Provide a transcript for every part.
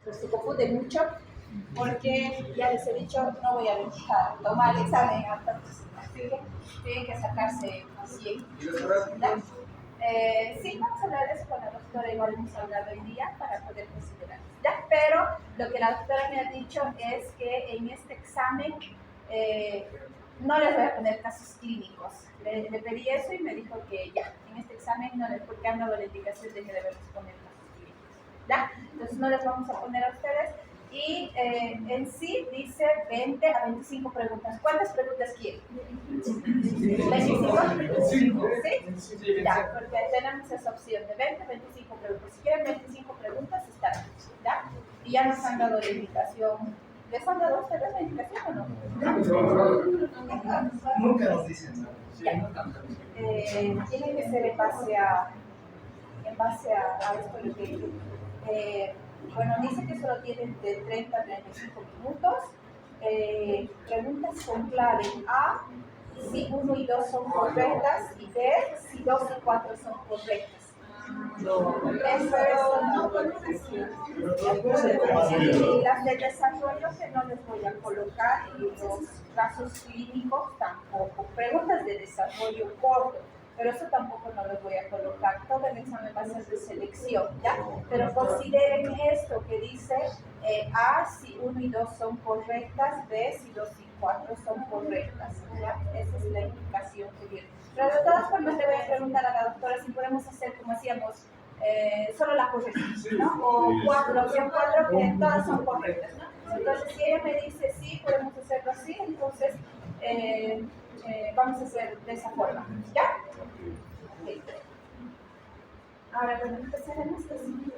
Pues se confunde mucho porque ya les he dicho, no voy a tomar el examen hasta tienen que sacarse 100. Sí, vamos a hablar de eso con la doctora, igual hemos hablado hoy día para poder considerar. ¿Ya? Pero lo que la doctora me ha dicho es que en este examen no les voy a poner casos clínicos. Le pedí eso y me dijo que ya, en este examen no les, porque han dado la indicación de que debemos poner casos clínicos. ¿Ya? Entonces no les vamos a poner a ustedes. Y en sí dice 20 a 25 preguntas. ¿Cuántas preguntas quieren? ¿25? ¿Sí? Ya, porque tenemos esa opción de 20 a 25 preguntas. Si quieren 25 preguntas, están. ¿Ya? Y ya nos han dado la indicación. ¿Les han dado a ustedes la indicación o no? Nunca nos dicen nada. Tiene que ser en base a esto lo que bueno, dice que solo tienen de 30 a 35 minutos. Preguntas con clave A, si 1 y 2 son correctas, y B, si 2 y 4 son correctas. Eso es y las de desarrollo que no les voy a colocar, y los casos clínicos tampoco. Preguntas de desarrollo corto, pero eso tampoco no los voy a colocar. Todo el examen va a ser de selección, ¿ya? Pero consideren esto que dice A, si 1 y 2 son correctas, B, si 2 y 4 son correctas, ¿ya? Esa es la indicación que viene. Pero de todas formas le voy a preguntar a la doctora si podemos hacer como hacíamos, solo la correcta, ¿no? O la opción 4, que todas son correctas, ¿no? Entonces, si ella me dice sí, podemos hacerlo así, entonces vamos a hacer de esa forma, ¿ya? Okay. Ahora, bueno, empezaremos así.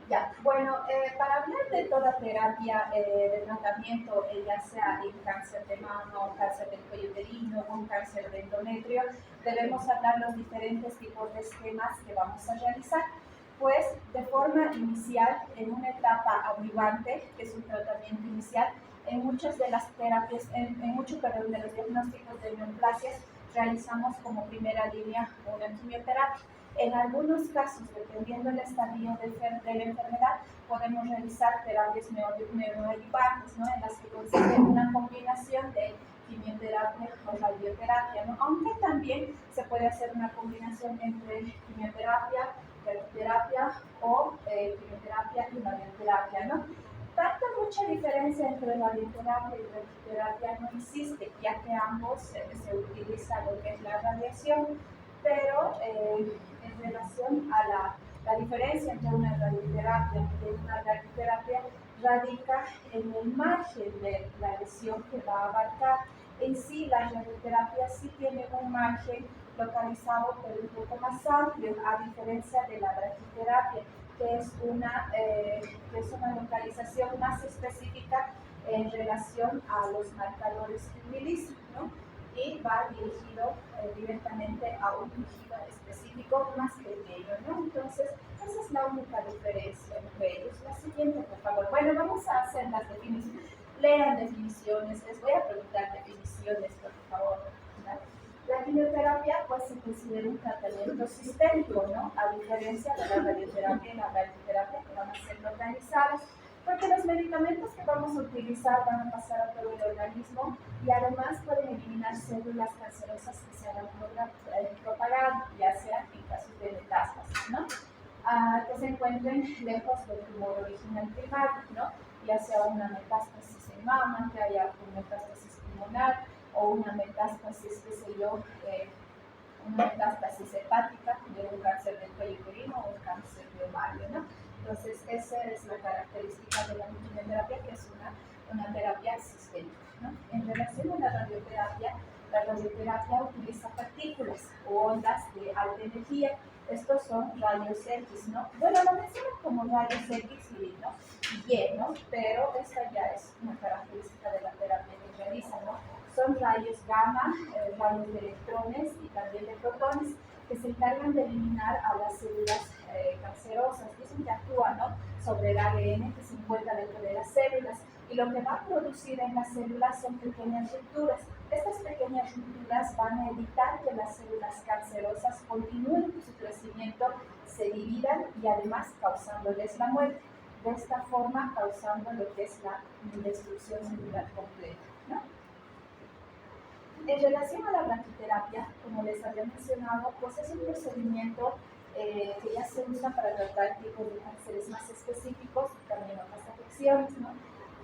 Ya, bueno, para hablar de toda terapia de tratamiento, ya sea en cáncer de mama, cáncer del cuello uterino o un cáncer de endometrio, debemos hablar los diferentes tipos de esquemas que vamos a realizar. Pues de forma inicial, en una etapa adyuvante, que es un tratamiento inicial, en muchas de las terapias, en muchos de los diagnósticos de neoplasias, realizamos como primera línea una quimioterapia. En algunos casos, dependiendo del estadio de la enfermedad, podemos realizar terapias neoadyuvantes, ¿no? En las que consiste una combinación de quimioterapia o radioterapia, ¿no? Aunque también se puede hacer una combinación entre quimioterapia, radioterapia o quimioterapia y radioterapia, ¿no? Tanta mucha diferencia entre radioterapia y radioterapia no existe, ya que ambos se utiliza lo que es la radiación, pero en relación a la diferencia entre una radioterapia y una radioterapia radica en el margen de la lesión que va a abarcar. En sí, la radioterapia sí tiene un margen localizado, pero un poco más amplio, a diferencia de la radioterapia, que es una localización más específica en relación a los marcadores que utiliza, ¿no? Y va dirigido directamente a un tejido específico más pequeño, ¿no? Entonces, esa es la única diferencia entre ellos. La siguiente, por favor. Bueno, vamos a hacer las definiciones. Lean definiciones, les voy a preguntar definiciones, por favor, ¿no? La quimioterapia, pues, se considera un tratamiento sistémico, ¿no? A diferencia de la radioterapia y la radioterapia, que van a ser localizadas, porque los medicamentos que vamos a utilizar van a pasar a todo el organismo y además pueden eliminar células cancerosas que se hayan propagado, ya sea en casos de metástasis, ¿no? Que se encuentren lejos del tumor original primario, ¿no? Ya sea una metástasis en mama, que haya una metástasis pulmonar o una metástasis, qué sé yo, una metástasis hepática de un cáncer del cuello uterino o un cáncer de ovario, ¿no? Entonces, esa es la característica de la quimioterapia, que es una terapia sistémica, ¿no? En relación a la radioterapia utiliza partículas o ondas de alta energía. Estos son rayos X, ¿no? Bueno, lo mencionan como rayos X y, ¿no? Y, ¿no? Pero esta ya es una característica de la terapia que realiza, ¿no? Son rayos gamma, rayos de electrones y también de protones, que se encargan de eliminar a las células cancerosas. Dicen que actúan, ¿no?, sobre el ADN que se encuentra dentro de las células, y lo que va a producir en las células son pequeñas rupturas. Estas pequeñas rupturas van a evitar que las células cancerosas continúen su crecimiento, se dividan y además causándoles la muerte. de esta forma causando lo que es la destrucción celular completa, ¿no? En relación a la braquiterapia, como les había mencionado, pues es un procedimiento que ya se usa para tratar tipos de cánceres más específicos y también otras afecciones, ¿no?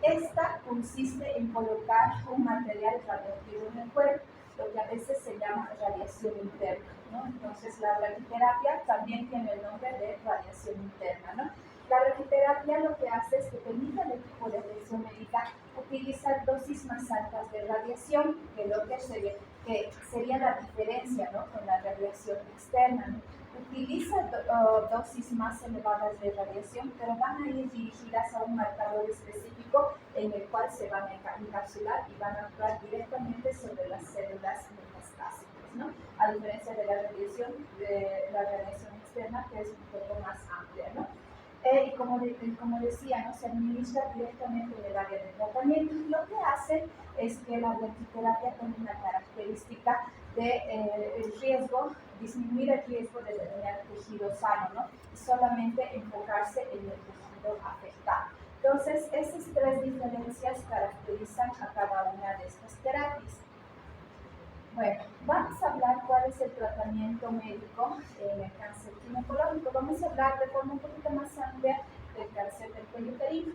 Esta consiste en colocar un material radioactivo en el cuerpo, lo que a veces se llama radiación interna, ¿no? Entonces la braquiterapia también tiene el nombre de radiación interna, ¿no? La radioterapia lo que hace es que permite al equipo de atención médica utilizar dosis más altas de radiación, que sería la diferencia, ¿no?, con la radiación externa, ¿no? Utiliza dosis más elevadas de radiación, pero van a ir dirigidas a un marcador específico en el cual se van a encapsular y van a actuar directamente sobre las células metastásicas, ¿no? A diferencia de la radiación externa, que es un poco más amplia, ¿no? Y como decía, ¿no?, se administra directamente en el área de tratamiento. Lo que hace es que la braquiterapia tiene una característica de disminuir el riesgo de dañar tejido sano, ¿no?, y solamente enfocarse en el tejido afectado. Entonces, esas tres diferencias caracterizan a cada una de estas terapias. Bueno, vamos a hablar cuál es el tratamiento médico en el cáncer ginecológico. Vamos a hablar de forma un poquito más amplia del cáncer del cuello uterino.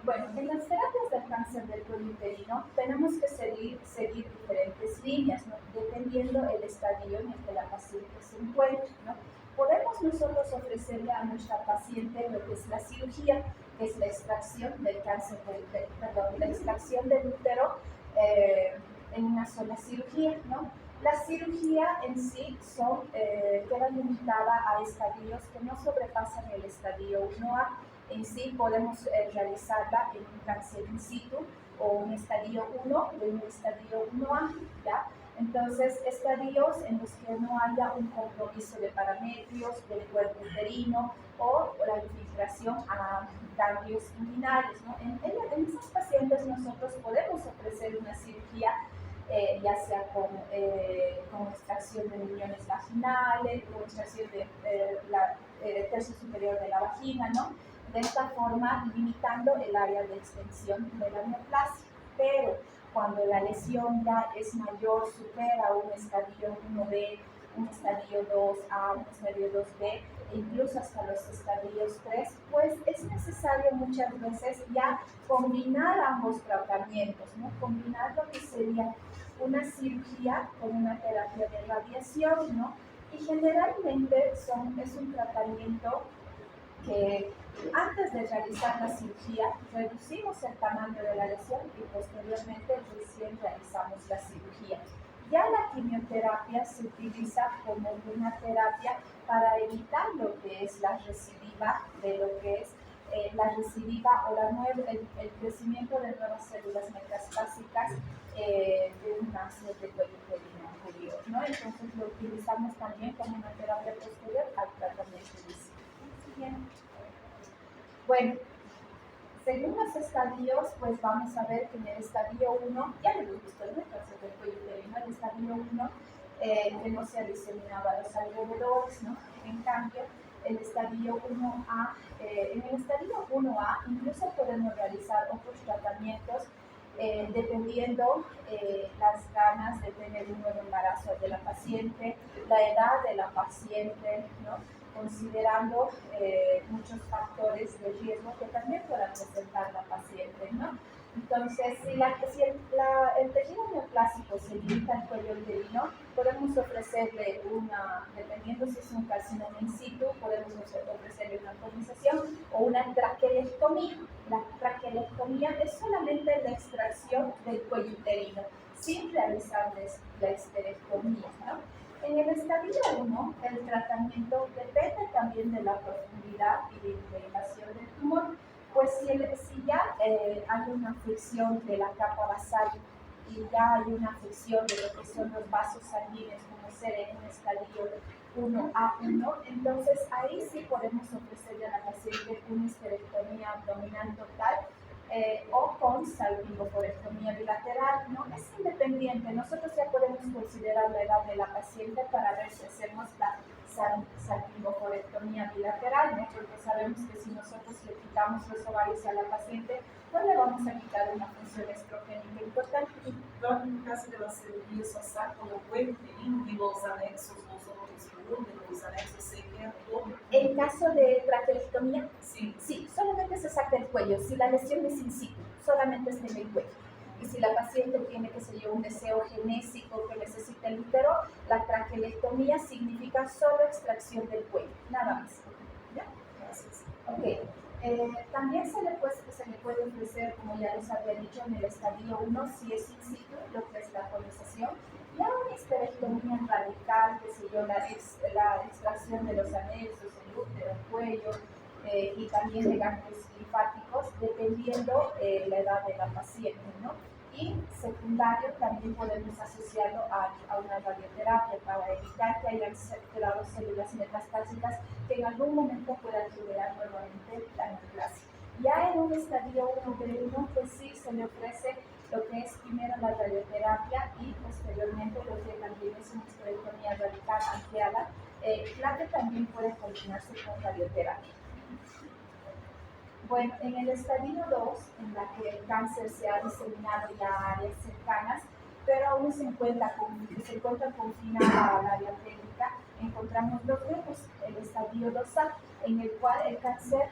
Bueno, en las terapias del cáncer del cuello uterino tenemos que seguir diferentes líneas, ¿no?, dependiendo del estadio en el que la paciente se encuentre, ¿no? Podemos nosotros ofrecerle a nuestra paciente lo que es la cirugía, que es la extracción del la extracción del útero en una sola cirugía, ¿no? La cirugía en sí queda limitada a estadios que no sobrepasan el estadio 1A. En sí podemos realizarla en un cáncer in situ o un estadio 1 o un estadio 1A, ¿ya? Entonces, estadios en los que no haya un compromiso de parametrios del cuerpo uterino o la infiltración a ganglios inguinales, ¿no? En esas pacientes nosotros podemos ofrecer una cirugía ya sea con extracción de riñones vaginales, con extracción del tercio superior de la vagina, ¿no? De esta forma limitando el área de extensión de la neoplasia. Pero cuando la lesión ya es mayor, supera un estadio 1B, un estadio 2A, un estadio 2B, e incluso hasta los estadios 3, pues es necesario muchas veces ya combinar ambos tratamientos, ¿no? Combinar lo que sería una cirugía con una terapia de radiación, ¿no? Y generalmente es un tratamiento que antes de realizar la cirugía reducimos el tamaño de la lesión y posteriormente recién realizamos la cirugía. Ya la quimioterapia se utiliza como una terapia para evitar lo que es la recidiva de lo que es la recidiva o el crecimiento de nuevas células metastásicas de un cáncer de cuello uterino anterior, ¿no? Entonces lo utilizamos también como una terapia posterior al tratamiento inicial. Bueno, según los estadios, pues vamos a ver que en el estadio 1, ya lo hemos visto en el cáncer del cuello uterino, el estadio 1 que no se ha diseminado a los alrededores, ¿no? En cambio, el estadio 1A, en el estadio 1A incluso podemos realizar otros tratamientos dependiendo las ganas de tener un nuevo embarazo de la paciente, la edad de la paciente, ¿no?, considerando muchos factores de riesgo que también puedan presentar la paciente, ¿no? Entonces, si el tejido neoplásico se limita al cuello uterino, podemos ofrecerle dependiendo si es un carcinoma in situ, podemos ofrecerle una colonización o una traquelectomía. La traquelectomía es solamente la extracción del cuello uterino, sin realizarles la esterectomía, ¿no? En el estadio 1, el tratamiento depende también de la profundidad y de la invasión del tumor. Pues si ya hay una afección de la capa basal y ya hay una afección de lo que son los vasos sanguíneos, como ser en un estadio 1A1, entonces ahí sí podemos ofrecerle a la paciente una esterectomía abdominal total o con salpingocorectomía bilateral, ¿no? Es independiente, nosotros ya podemos considerar la edad de la paciente para ver si hacemos la salpingocorectomía bilateral, ¿no? Porque sabemos que si nosotros le quitamos los ovarios a la paciente, pues le vamos a quitar una función estrogénica importante. Então, no caso de la cirugía, só sabe como o uterino e los anexos, los otros úteros, los anexos se quedan todo. En caso de traqueostomía, Sí. sí, solamente se saca el cuello. Si la lesión es in situ, solamente está en el cuello. Y si la paciente tiene, qué sé yo, un deseo genésico que necesita el útero, la traquelectomía significa solo extracción del cuello, nada más. ¿Ya? Gracias. Ok. También se le puede ofrecer, como ya les había dicho, en el estadio 1, si es in situ, lo que es la colonización, ya una histerectomía radical, que sé yo, la extracción de los anexos, el útero, el cuello, y también de ganglios linfáticos, dependiendo la edad de la paciente, ¿no? Y secundario también podemos asociarlo a una radioterapia para evitar que hayan quedado células metastásicas que en algún momento puedan generar nuevamente la neoplasia. Ya en un estadio 1B1, pues sí se le ofrece lo que es primero la radioterapia y posteriormente lo que también es una histerectomía radical ampliada, la que también puede combinarse con radioterapia. Bueno, en el estadio 2, en la que el cáncer se ha diseminado ya a áreas cercanas, pero aún se encuentra confinada al área pélvica, encontramos dos grupos, el estadio 2A, en el cual el cáncer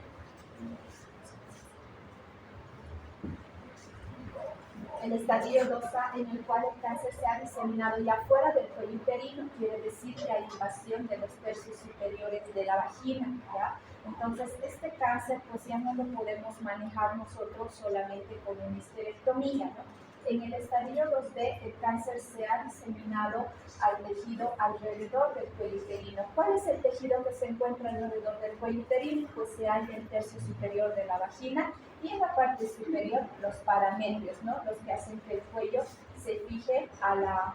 se ha diseminado ya fuera del cuello uterino, quiere decir que hay invasión de los tercios superiores de la vagina, ¿ya? Entonces, este cáncer pues ya no lo podemos manejar nosotros solamente con una histerectomía, ¿no? En el estadio 2B, el cáncer se ha diseminado al tejido alrededor del cuello uterino. ¿Cuál es el tejido que se encuentra alrededor del cuello uterino? Pues se halla el tercio superior de la vagina y en la parte superior los parametrios, ¿no? Los que hacen que el cuello se fije a la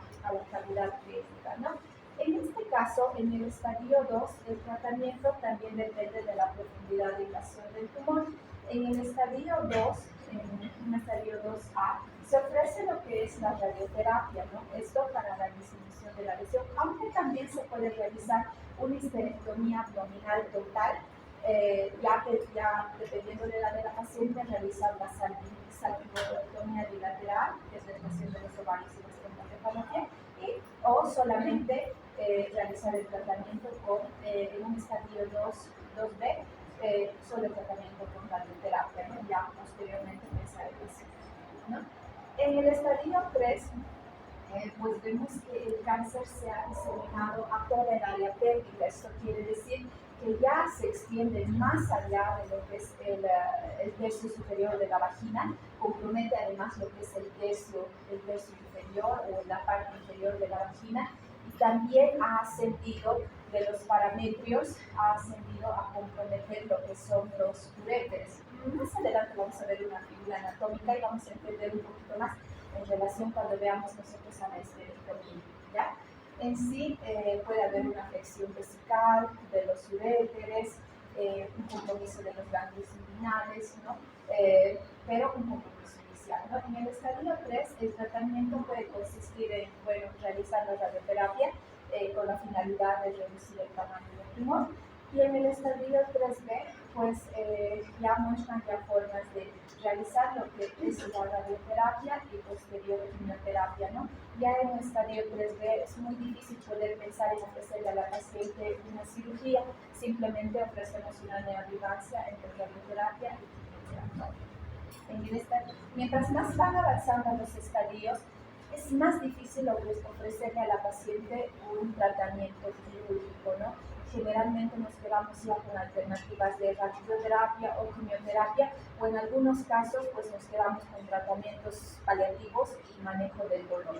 cavidad pélvica, ¿no? En este caso, en el estadio 2, el tratamiento también depende de la profundidad de invasión del tumor. En el estadio 2, en un estadio 2A, se ofrece lo que es la radioterapia, ¿no? Esto para la disminución de la lesión, aunque también se puede realizar una histerectomía abdominal total, ya dependiendo de la edad de la paciente, realizar la salpingocorectomía bilateral, que es la extracción de los ovarios y las trompas de Falopia, o solamente realizar el tratamiento en un estadio 2B, solo el tratamiento con radioterapia, ¿no? Ya posteriormente pensar en eso, ¿no? En el estadio 3, pues vemos que el cáncer se ha diseminado a toda el área pélvica. Esto quiere decir que ya se extiende más allá de lo que es el tercio superior de la vagina, compromete además lo que es el tercio inferior o la parte inferior de la vagina, y también ha ascendido de los parametrios, ha ascendido a comprometer lo que son los uréteres. Más adelante vamos a ver una figura anatómica y vamos a entender un poquito más en relación cuando veamos nosotros a la histerectomía, ¿ya? En sí puede haber una afección vesical de los uréteres, un compromiso de los ganglios inguinales, ¿no? Pero un compromiso inicial, ¿no? En el estadio 3, el tratamiento puede consistir en, bueno, realizar la radioterapia con la finalidad de reducir el tamaño del tumor, y en el estadio 3B, pues ya muestran ya formas de realizar lo que es la radioterapia y posterior quimioterapia, ¿no? Ya en el estadio 3B es muy difícil poder pensar en ofrecerle a la paciente una cirugía, simplemente ofrecemos una neoadjuvancia entre radioterapia y quimioterapia. Mientras más van avanzando los estadios, es más difícil ofrecerle a la paciente un tratamiento quirúrgico, ¿no? Generalmente nos quedamos ya con alternativas de radioterapia o quimioterapia, o en algunos casos pues nos quedamos con tratamientos paliativos y manejo del dolor.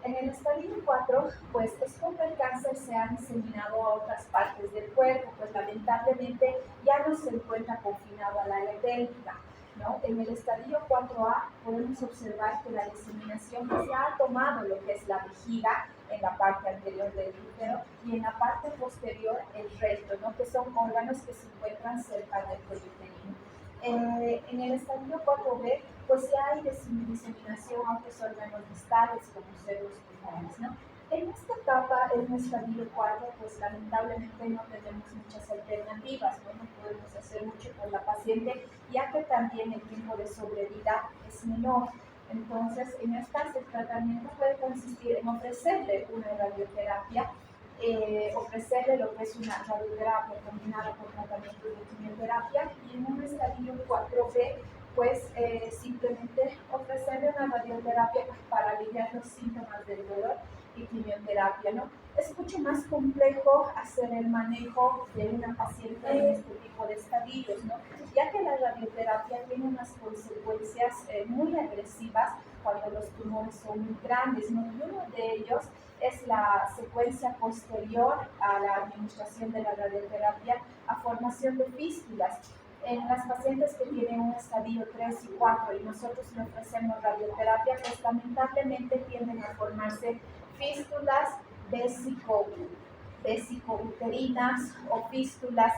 En el estadio 4, pues es como el cáncer se ha diseminado a otras partes del cuerpo, pues lamentablemente ya no se encuentra confinado al área pélvica, ¿no? En el estadio 4A podemos observar que la diseminación se ha tomado lo que es la vejiga en la parte anterior del útero y en la parte posterior el recto, ¿no? Que son órganos que se encuentran cerca del cuello uterino. En el estadio 4B, pues ya hay diseminación a otros órganos distales como cerdos pulmones, ¿no? En esta etapa, en el estadio 4, pues lamentablemente no tenemos muchas alternativas, ¿no? No podemos hacer mucho con la paciente, ya que también el tiempo de sobrevida es menor. Entonces, en esta el tratamiento puede consistir en ofrecerle una radioterapia, ofrecerle lo que es una radioterapia combinada con tratamiento de quimioterapia, y en un estadio 4B, pues simplemente ofrecerle una radioterapia para aliviar los síntomas del dolor y quimioterapia, ¿no? Es mucho más complejo hacer el manejo de una paciente en este tipo de estadios, ¿no? Ya que la radioterapia tiene unas consecuencias muy agresivas cuando los tumores son muy grandes, ¿no? Y uno de ellos es la secuencia posterior a la administración de la radioterapia a formación de fístulas. En las pacientes que tienen un estadio 3 y 4 y nosotros le ofrecemos radioterapia, pues lamentablemente tienden a formarse fístulas vesicouterinas o fístulas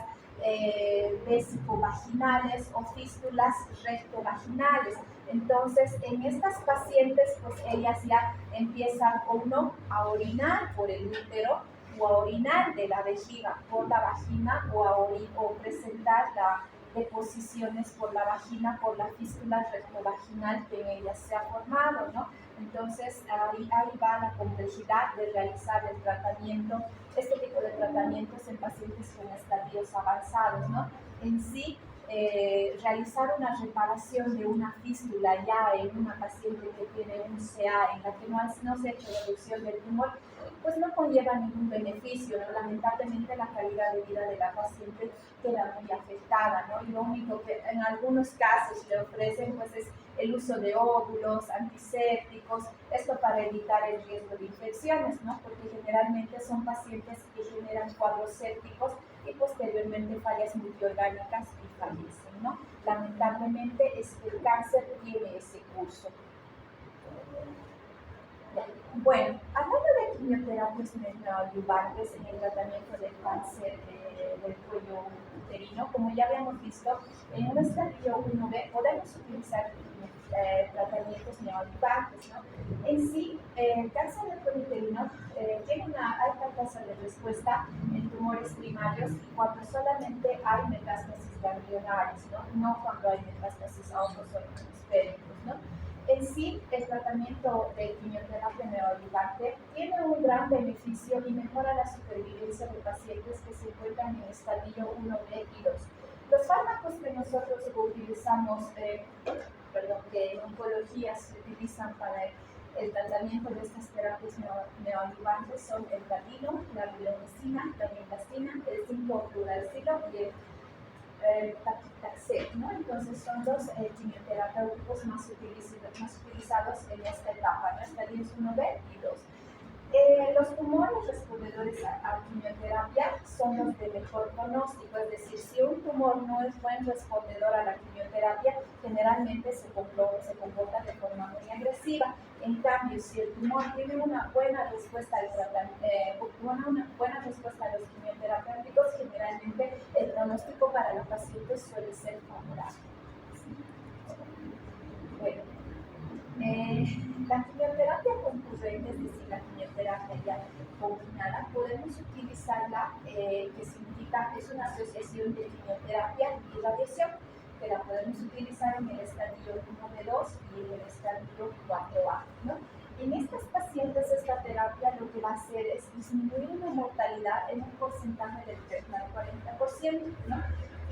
vesicovaginales o fístulas rectovaginales. Entonces, en estas pacientes, pues ellas ya empiezan o no a orinar por el útero o a orinar de la vejiga por la vagina o presentar deposiciones por la vagina por la fístula rectovaginal que en ellas se ha formado, ¿no? Entonces, ahí va la complejidad de realizar el tratamiento, este tipo de tratamientos en pacientes con estadios avanzados, ¿no? En sí, realizar una reparación de una fístula ya en una paciente que tiene un CA en la que no se ha hecho reducción del tumor, pues no conlleva ningún beneficio, ¿no? Lamentablemente la calidad de vida de la paciente queda muy afectada, ¿no? Y lo único que en algunos casos le ofrecen pues es el uso de óvulos, antisépticos, esto para evitar el riesgo de infecciones, ¿no? Porque generalmente son pacientes que generan cuadros sépticos y posteriormente fallas multiorgánicas y fallecen, ¿no? Lamentablemente el cáncer tiene ese curso. Bueno, hablando de quimioterapias neoadyuvantes en el tratamiento del cáncer del cuello uterino, como ya habíamos visto, en un estadio 1B podemos utilizar tratamientos neoadyuvantes, ¿no? En sí, el cáncer del cuello uterino tiene una alta tasa de respuesta en tumores primarios cuando solamente hay metástasis ganglionares, ¿no? No cuando hay metástasis a otros órganos pélvicos, ¿no? En sí, el tratamiento de quimioterapia neoadyuvante tiene un gran beneficio y mejora la supervivencia de pacientes que se encuentran en estadio 1B y 2. Los fármacos que nosotros utilizamos, que en oncología se utilizan para el tratamiento de estas terapias neoadyuvantes son el gadino, la vilonicina, la vinblastina, el 5-fluoracilo y el paclitaxel, ¿no? Entonces son los quimioterapéuticos más utilizados en esta etapa, ¿no? Estadios 1B y 2. Los tumores respondedores a quimioterapia son los de mejor pronóstico, es decir, si un tumor no es buen respondedor a la quimioterapia, generalmente se comporta de forma muy agresiva. En cambio, si el tumor tiene una buena respuesta a los quimioterapéuticos, generalmente el pronóstico para los pacientes suele ser favorable. Bueno, la quimioterapia concurrente, es decir, la quimioterapia ya combinada, podemos utilizarla, que significa es una asociación de quimioterapia y radiación, que la podemos utilizar en el estadio 1B2 y en el estadio 4A, ¿no? En estas pacientes, esta terapia lo que va a hacer es disminuir la mortalidad en un porcentaje del 30 al 40%, ¿no?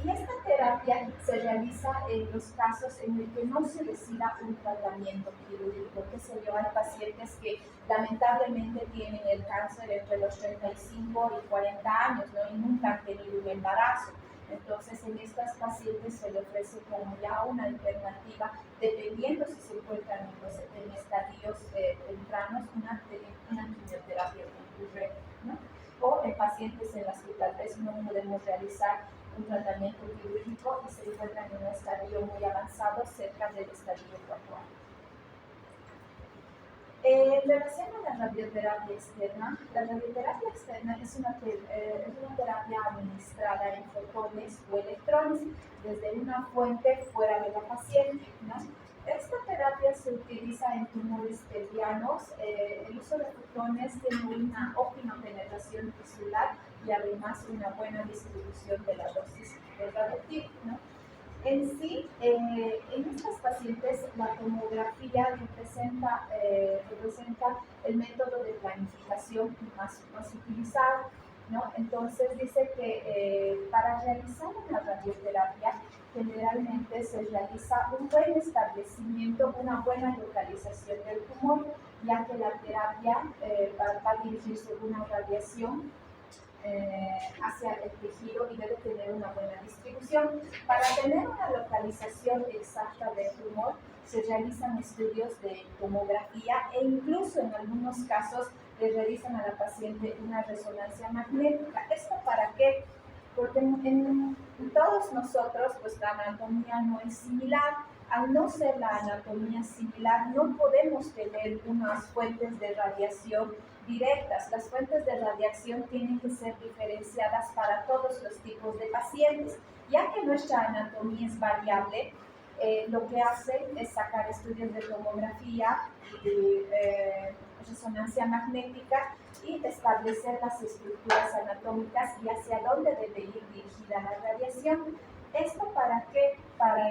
Y esta terapia se realiza en los casos en los que no se decida un tratamiento quirúrgico, que se llevan pacientes que lamentablemente tienen el cáncer entre los 35 y 40 años, ¿no? Y nunca han tenido un embarazo. Entonces, en estas pacientes se le ofrece como ya una alternativa, dependiendo si se encuentran en estadios tempranos, una quimioterapia concurrente, ¿no? O en pacientes en las que tal vez no podemos realizar un tratamiento quirúrgico y se encuentran en un estadio muy avanzado cerca del estadio 4A. En relación a la radioterapia externa, la radioterapia externa es una terapia administrada en fotones o electrones desde una fuente fuera de la paciente, ¿no? Esta terapia se utiliza en tumores pelvianos. El uso de fotones tiene una óptima penetración tisular y además una buena distribución de la dosis de radioactivo, ¿no? En sí, en estas pacientes la tomografía representa el método de planificación más utilizado, ¿no? Entonces dice que para realizar una radioterapia generalmente se realiza un buen establecimiento, una buena localización del tumor, ya que la terapia va a dirigirse una radiación hacia el tejido y debe tener una buena distribución. Para tener una localización exacta del tumor, se realizan estudios de tomografía e incluso en algunos casos le realizan a la paciente una resonancia magnética. ¿Esto para qué? Porque en todos nosotros, pues la anatomía no es similar. Al no ser la anatomía similar, no podemos tener unas fuentes de radiación directas. Las fuentes de radiación tienen que ser diferenciadas para todos los tipos de pacientes. Ya que nuestra anatomía es variable, lo que hacen es sacar estudios de tomografía y resonancia magnética y establecer las estructuras anatómicas y hacia dónde debe ir dirigida la radiación. ¿Esto para qué? Para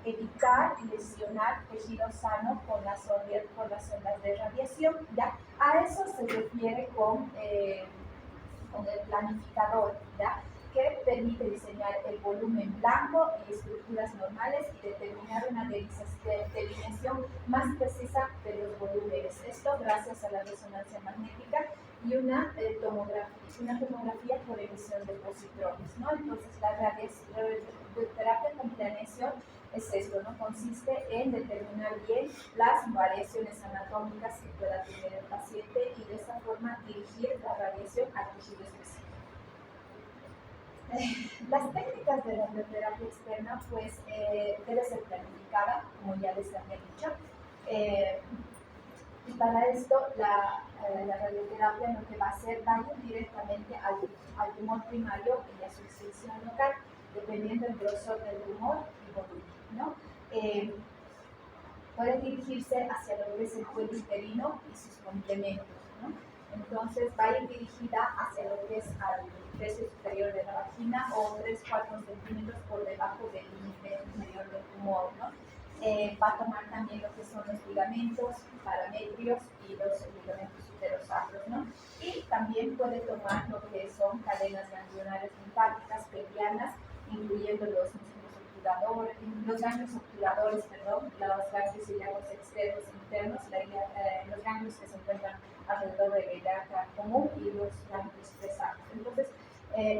evitar lesionar tejido sano con las ondas de radiación. ¿Ya? A eso se refiere con el planificador, ¿ya? Que permite diseñar el volumen blanco y estructuras normales y determinar una delineación más precisa de los volúmenes. Esto gracias a la resonancia magnética y una tomografía por emisión de positrones, ¿no? Entonces, la terapia con planeación es esto, ¿no? Consiste en determinar bien las variaciones anatómicas que pueda tener el paciente y de esa forma dirigir la radiación al tejido específico. Las técnicas de radioterapia externa, pues, debe ser planificada, como ya les había dicho. Y para esto, la radioterapia lo que va a hacer va a ir directamente al tumor primario y a su extensión local, dependiendo del grosor del tumor y volumen, ¿no? Puede dirigirse hacia lo que es el cuello uterino y sus complementos, ¿no? Entonces va a ir dirigida hacia lo que es al tercio superior de la vagina o 3-4 centímetros por debajo del límite inferior del tumor, ¿no? Va a tomar también lo que son los ligamentos parametrios y los ligamentos uterosacros, ¿no? Y también puede tomar lo que son cadenas ganglionares linfáticas pelvianas, incluyendo los ganglios obturadores, los ganglios ciliados externos e internos, los ganglios que se encuentran alrededor de la ilíaca común y los ganglios presacros. Entonces,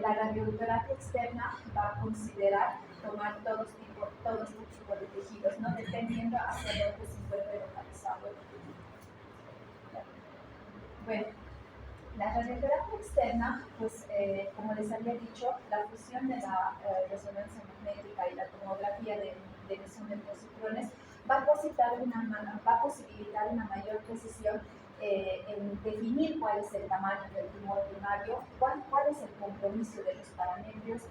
la radioterapia externa va a considerar tomar todo este tipo de tejidos, ¿no? Dependiendo hacia dónde se encuentre localizado el tumor. Bueno, la radioterapia externa, pues como les había dicho, la fusión de la resonancia magnética y la tomografía de emisión de positrones va a posibilitar una mayor precisión en definir cuál es el tamaño del tumor primario, cuál es el compromiso de los parametrios,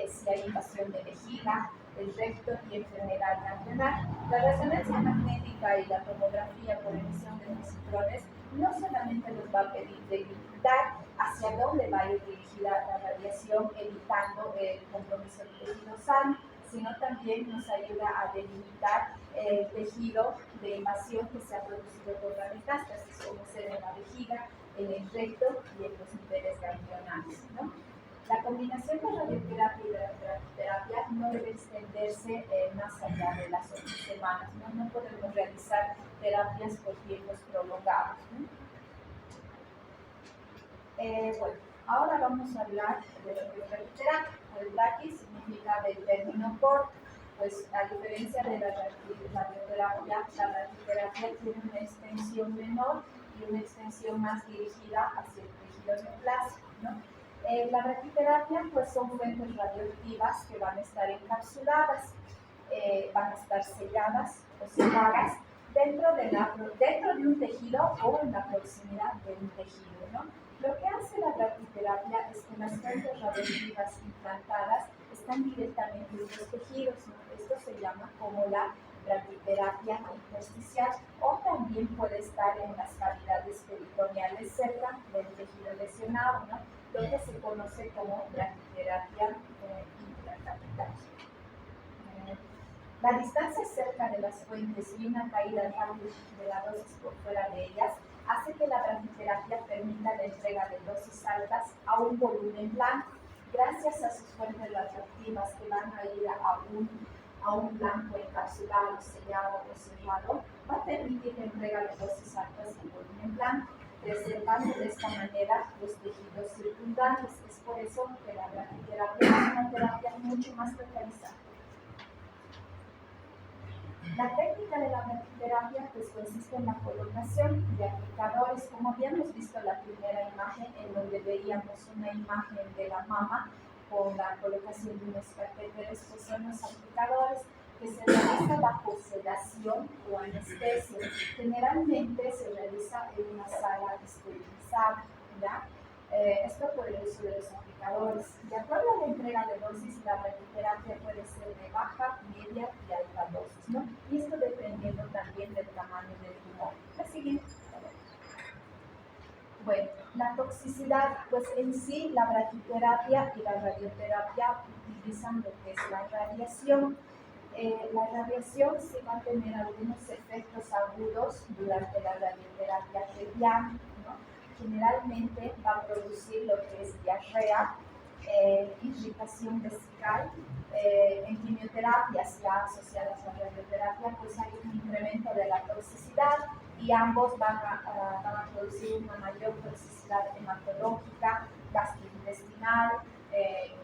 si hay invasión de vejiga, el recto y enfermedad ganglionar. La resonancia magnética y la tomografía por emisión de positrones no solamente nos va a pedir delimitar hacia dónde va a ir dirigida la radiación, evitando el compromiso del tejido sano, sino también nos ayuda a delimitar el tejido de invasión que se ha producido por la metástasis, como ser en la vejiga, en el recto y en los niveles ganglionales, ¿no? La combinación de radioterapia y de radioterapia no debe extenderse más allá de las 8 semanas, ¿no? No podemos realizar terapias por tiempos prolongados, ¿no? Bueno, ahora vamos a hablar de lo que es radioterapia. El braqui significa del término corto, pues a diferencia de la radioterapia tiene una extensión menor y una extensión más dirigida hacia el tejido neoplásico, ¿no? La radioterapia, pues son fuentes radioactivas que van a estar encapsuladas, van a estar selladas o separadas dentro de un tejido o en la proximidad de un tejido, ¿no? Lo que hace la radioterapia es que las fuentes radioactivas implantadas están directamente en los tejidos, ¿no? Esto se llama como la braquiterapia intersticial, o también puede estar en las cavidades peritoneales cerca del tejido lesionado, ¿no? Lo que se conoce como braquiterapia intracapital. La distancia cerca de las fuentes y una caída rápida de la dosis por fuera de ellas hace que la braquiterapia permita la entrega de dosis altas a un volumen blanco, gracias a sus fuentes radioactivas que van a ir a un blanco encapsulado, sellado o cerrado, va a permitir la entrega de dosis altas en volumen blanco, preservando de esta manera los tejidos circundantes. Es por eso que la braquiterapia es una terapia mucho más localizada. La técnica de la braquiterapia pues consiste en la colocación de aplicadores, como habíamos visto en la primera imagen, en donde veíamos una imagen de la mama con la colocación de unos catéteres, pues son los aplicadores que se realiza bajo sedación o anestesia. Generalmente se realiza en una sala esterilizada, ¿ya? Esto por el uso de los aplicadores. De acuerdo a la entrega de dosis, la braquiterapia puede ser de baja, media y alta dosis, ¿no? Y esto dependiendo también del tamaño del tumor. La siguiente. Bueno, la toxicidad, pues en sí la braquiterapia y la radioterapia utilizan lo que es la radiación. La radiación sí va a tener algunos efectos agudos durante la radioterapia radiana, ¿no? Generalmente va a producir lo que es diarrea, irritación vesical. En quimioterapias ya asociadas a la radioterapia, pues hay un incremento de la toxicidad y ambos van a producir una mayor toxicidad hematológica, gastrointestinal,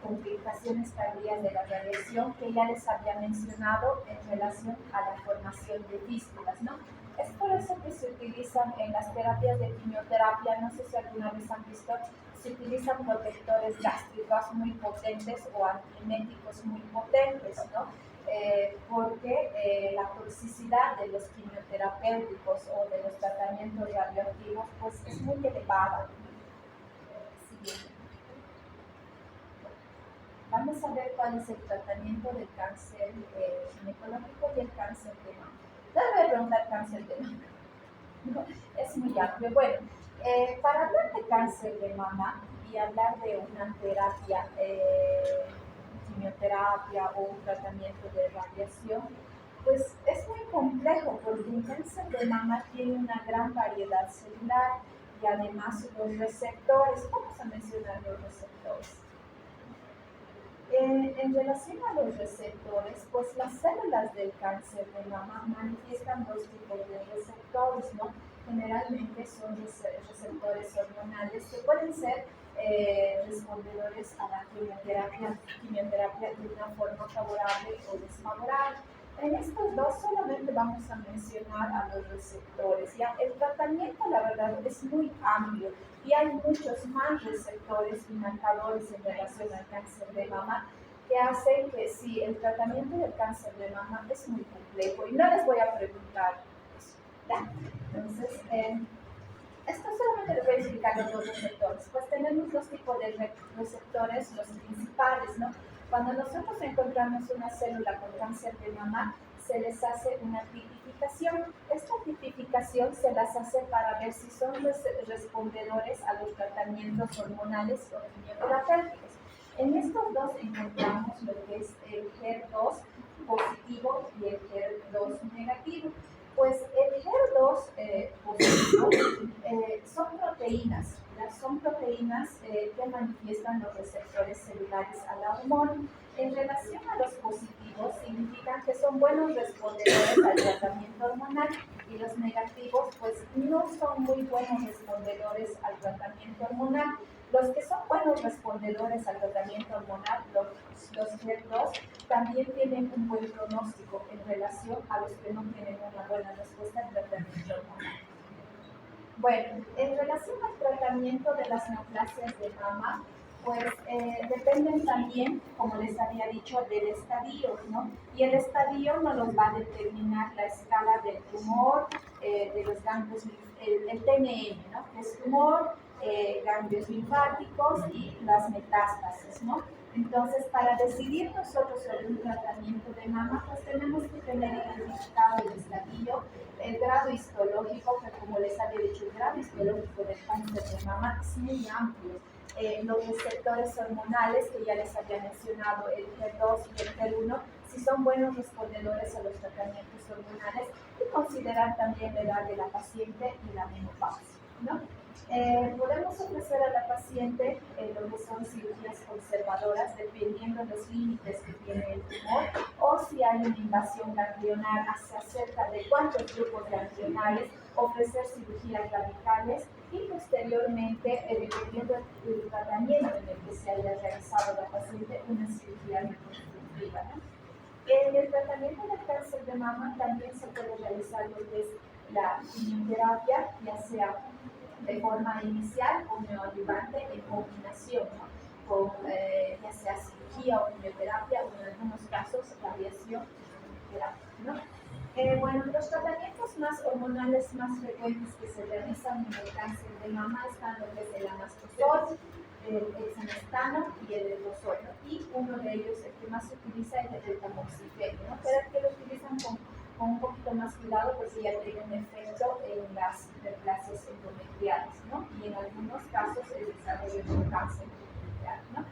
complicaciones tardías de la radiación que ya les había mencionado en relación a la formación de fístulas, ¿no? Es por eso que se utilizan en las terapias de quimioterapia, no sé si alguna vez han visto, se utilizan protectores gástricos muy potentes o antieméticos muy potentes, ¿no? Porque la toxicidad de los quimioterapéuticos o de los tratamientos radioactivos pues es muy elevada. Siguiente. Vamos a ver cuál es el tratamiento del cáncer ginecológico y el cáncer de mama. No le voy a preguntar cáncer de mama, no, es muy amplio. Bueno, para hablar de cáncer de mama y hablar de una terapia, quimioterapia o un tratamiento de radiación, pues es muy complejo porque el cáncer de mama tiene una gran variedad celular y además los receptores. Vamos a mencionar los receptores. En relación a los receptores, pues las células del cáncer de mama manifiestan dos tipos de receptores, ¿no? Generalmente son receptores hormonales que pueden ser respondedores a la quimioterapia de una forma favorable o desfavorable. En estos dos solamente vamos a mencionar a los receptores. ¿Ya? El tratamiento, la verdad, es muy amplio y hay muchos más receptores y marcadores en relación al cáncer de mama que hacen que sí, el tratamiento del cáncer de mama es muy complejo y no les voy a preguntar eso, ¿ya? Entonces, esto solamente les voy a explicar los dos receptores. Pues tenemos dos tipos de receptores, los principales, ¿no? Cuando nosotros encontramos una célula con cáncer de mama, se les hace una tipificación. Esta tipificación se las hace para ver si son respondedores a los tratamientos hormonales o quimioterapéuticos. En estos dos encontramos lo que es el HER2 positivo y el HER2 negativo. Pues el HER2 positivo son proteínas, son proteínas que manifiestan los receptores celulares a la hormona. En relación a los positivos, significan que son buenos respondedores al tratamiento hormonal y los negativos, pues no son muy buenos respondedores al tratamiento hormonal. Los que son buenos respondedores al tratamiento hormonal, los HER2, también tienen un buen pronóstico en relación a los que no tienen una buena respuesta al tratamiento hormonal. Bueno, en relación al tratamiento de las neoplasias de mama, pues dependen también, como les había dicho, del estadio, ¿no? Y el estadio nos los va a determinar la escala del tumor, de los ganglios, el TNM, ¿no? Que es tumor, ganglios linfáticos y las metástasis, ¿no? Entonces, para decidir nosotros sobre un tratamiento de mama, pues tenemos que tener identificado el estadio, el grado histológico, que como les había dicho, el grado histológico del cáncer de mama es muy amplio. Los receptores hormonales, que ya les había mencionado, el T2 y el T1, si son buenos respondedores a los tratamientos hormonales, y considerar también la edad de la paciente y la menopausia, ¿no? Podemos ofrecer a la paciente lo que son cirugías conservadoras dependiendo de los límites que tiene el tumor, o si hay una invasión ganglionar hacia cerca de cuántos grupos ganglionales, ofrecer cirugías radicales y posteriormente, dependiendo del tratamiento en el que se haya realizado la paciente, una cirugía reconstructiva, ¿no? En el tratamiento del cáncer de mama también se puede realizar lo que es la quimioterapia, ya sea de forma inicial o neoadyuvante en combinación, ¿no? Con ya sea cirugía o quimioterapia, o en algunos casos radiación y quimioterapia, ¿no? Bueno, los tratamientos más hormonales más frecuentes que se realizan en el cáncer de mama están lo que es el anastrozol, el exemestano y el letrozol, ¿no? Y uno de ellos, el que más se utiliza, es el tamoxifeno, ¿no? Pero es que lo utilizan con un poquito más cuidado porque ya tiene un efecto en las hiperplasias endometriales, ¿no? Y en algunos casos el desarrollo de un cáncer endometrial, ¿no?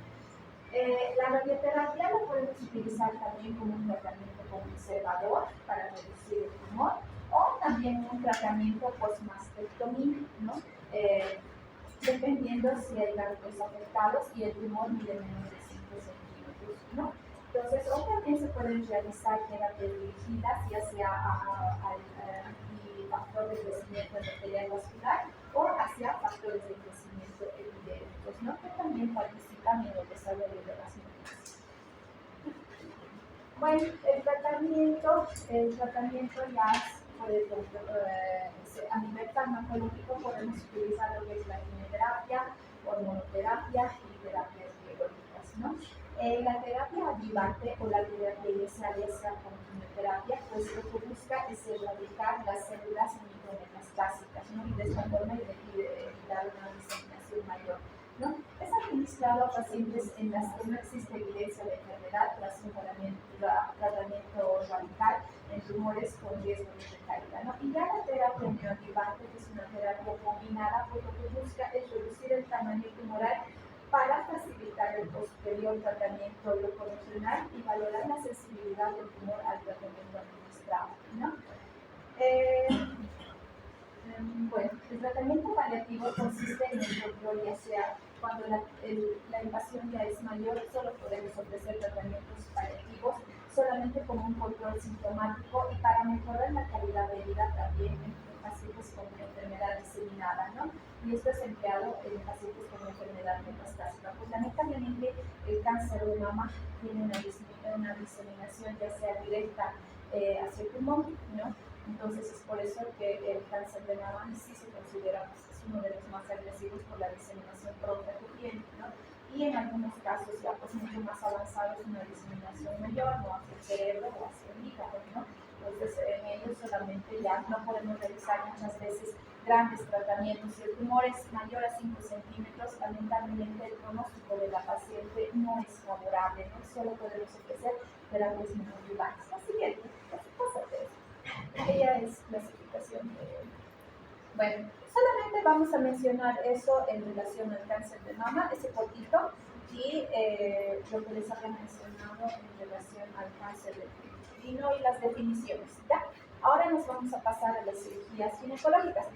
La radioterapia la podemos utilizar también como un tratamiento conservador para reducir el tumor, o también un tratamiento post-mastectomía, ¿no? Dependiendo si hay ganglios afectados y el tumor mide menos de 5 centímetros, ¿no? Entonces, o también se pueden realizar terapias dirigidas, ya sea al factor de crecimiento endotelial vascular o hacia factores de crecimiento epidérmicos, ¿no? Que también participan en el desarrollo de las mujeres. Bueno, el tratamiento ya a nivel farmacológico podemos utilizar lo que es la quimioterapia, hormonoterapia y terapias biológicas, ¿no? La terapia adyuvante o la terapia inicial, ya sea con quimioterapia, pues lo que busca es erradicar las células micrometastásicas, ¿no? Y de esta forma evitar una diseminación mayor, ¿no? Es administrado a pacientes en las que no existe evidencia de enfermedad tras un tratamiento radical en tumores con riesgo de recaída, ¿no? Y ya la terapia neoadyuvante, que es una terapia combinada, pues lo que busca es reducir el tamaño tumoral para facilitar el posterior tratamiento locoregional y valorar la sensibilidad del tumor al tratamiento administrado, ¿no? Bueno, el tratamiento paliativo consiste en el control, ya sea cuando la invasión ya es mayor, solo podemos ofrecer tratamientos paliativos solamente como un control sintomático y para mejorar la calidad de vida también en pacientes con enfermedad diseminada, ¿no? Y esto es empleado en pacientes con enfermedad metastásica. Pues lamentablemente el cáncer de mama tiene una diseminación ya sea directa hacia el pulmón, ¿no? Entonces es por eso que el cáncer de mama sí se considera pues, es uno de los más agresivos por la diseminación pronta que tiene, ¿no? Y en algunos casos ya pues mucho más avanzados una diseminación mayor, ¿no? Hacia el cerebro o hacia el hígado, ¿no? Entonces en ellos solamente ya no podemos realizar muchas veces grandes tratamientos. Si el tumor es mayor a 5 centímetros, lamentablemente el pronóstico de la paciente no es favorable, ¿no? Solo podemos ofrecer terapias neoadyuvantes. La siguiente, por supuesto, ella es clasificación de... Bueno, solamente vamos a mencionar eso en relación al cáncer de mama, ese poquito, y lo que les había mencionado en relación al cáncer de uterino y las definiciones, ¿ya? Ahora nos vamos a pasar a las cirugías ginecológicas.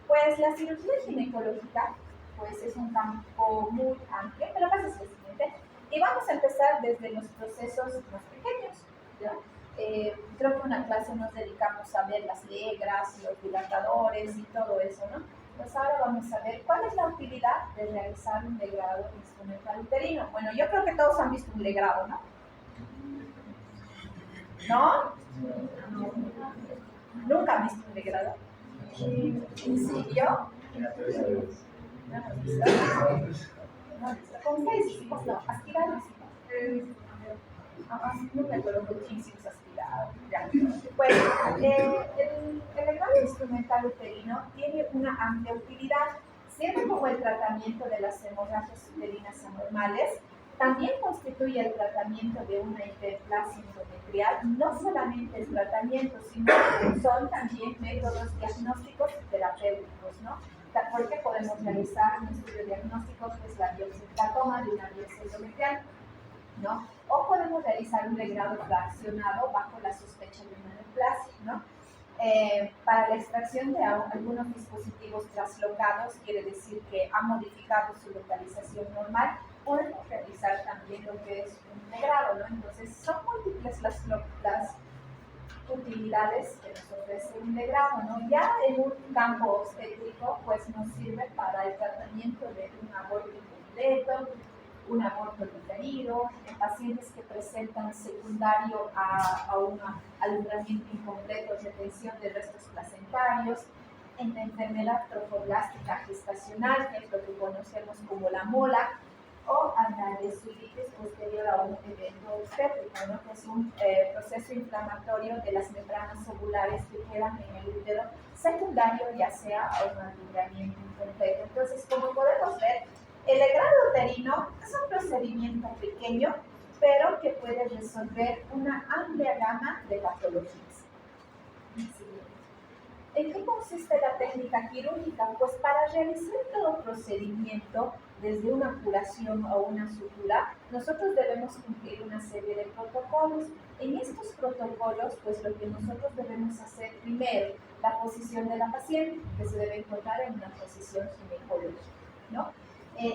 Pues la cirugía ginecológica pues es un campo muy amplio, pero pasa es lo siguiente, y vamos a empezar desde los procesos más pequeños, ¿ya? Creo que una clase nos dedicamos a ver las negras, los dilatadores y todo eso, ¿no? Pues ahora vamos a ver cuál es la utilidad de realizar un legrado instrumental uterino. Bueno, yo creo que todos han visto un legrado, ¿no? ¿No? ¿Nunca han visto un legrado? ¿Sí, yo? ¿No has visto? ¿No? ¿Con qué hicimos? No, aspirados. No me acuerdo muchísimos aspirados. Ya. Pues el legrado instrumental uterino tiene una amplia utilidad, siendo como el tratamiento de las hemorragias uterinas anormales, También constituye el tratamiento de una hiperplasia endometrial, no solamente el tratamiento, sino que son también métodos diagnósticos y terapéuticos, ¿no? Porque podemos realizar un estudio diagnóstico, pues la toma de una biopsia endometrial, ¿no? O podemos realizar un legrado fraccionado bajo la sospecha de una neoplasia, ¿no? Para la extracción de algunos dispositivos traslocados, quiere decir que ha modificado su localización normal, podemos realizar también lo que es un legrado, ¿no? Entonces, son múltiples las utilidades que nos ofrece un legrado, ¿no? Ya en un campo obstétrico, pues nos sirve para el tratamiento de un aborto incompleto, un aborto diferido, en pacientes que presentan secundario a un alumbramiento incompleto, retención de restos placentarios, en la enfermedad trofoblástica gestacional, que es lo que conocemos como la mola, o a la desuritis posterior a un evento obstétrico, ¿no? Que es un proceso inflamatorio de las membranas ovulares que quedan en el útero, secundario ya sea a un alumbramiento incompleto. Entonces, como podemos ver, el legrado uterino es un procedimiento pequeño, pero que puede resolver una amplia gama de patologías. ¿En qué consiste la técnica quirúrgica? Pues para realizar todo procedimiento, desde una curación o una sutura, nosotros debemos cumplir una serie de protocolos. En estos protocolos, pues lo que nosotros debemos hacer primero, la posición de la paciente, que se debe encontrar en una posición ginecológica, ¿no?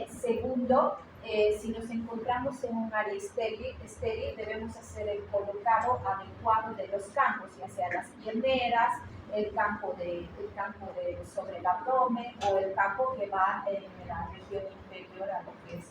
Segundo, si nos encontramos en un área estéril, debemos hacer el colocado adecuado de los campos, ya sea las pierneras, el campo sobre el abdomen o el campo que va en la región inferior a lo que es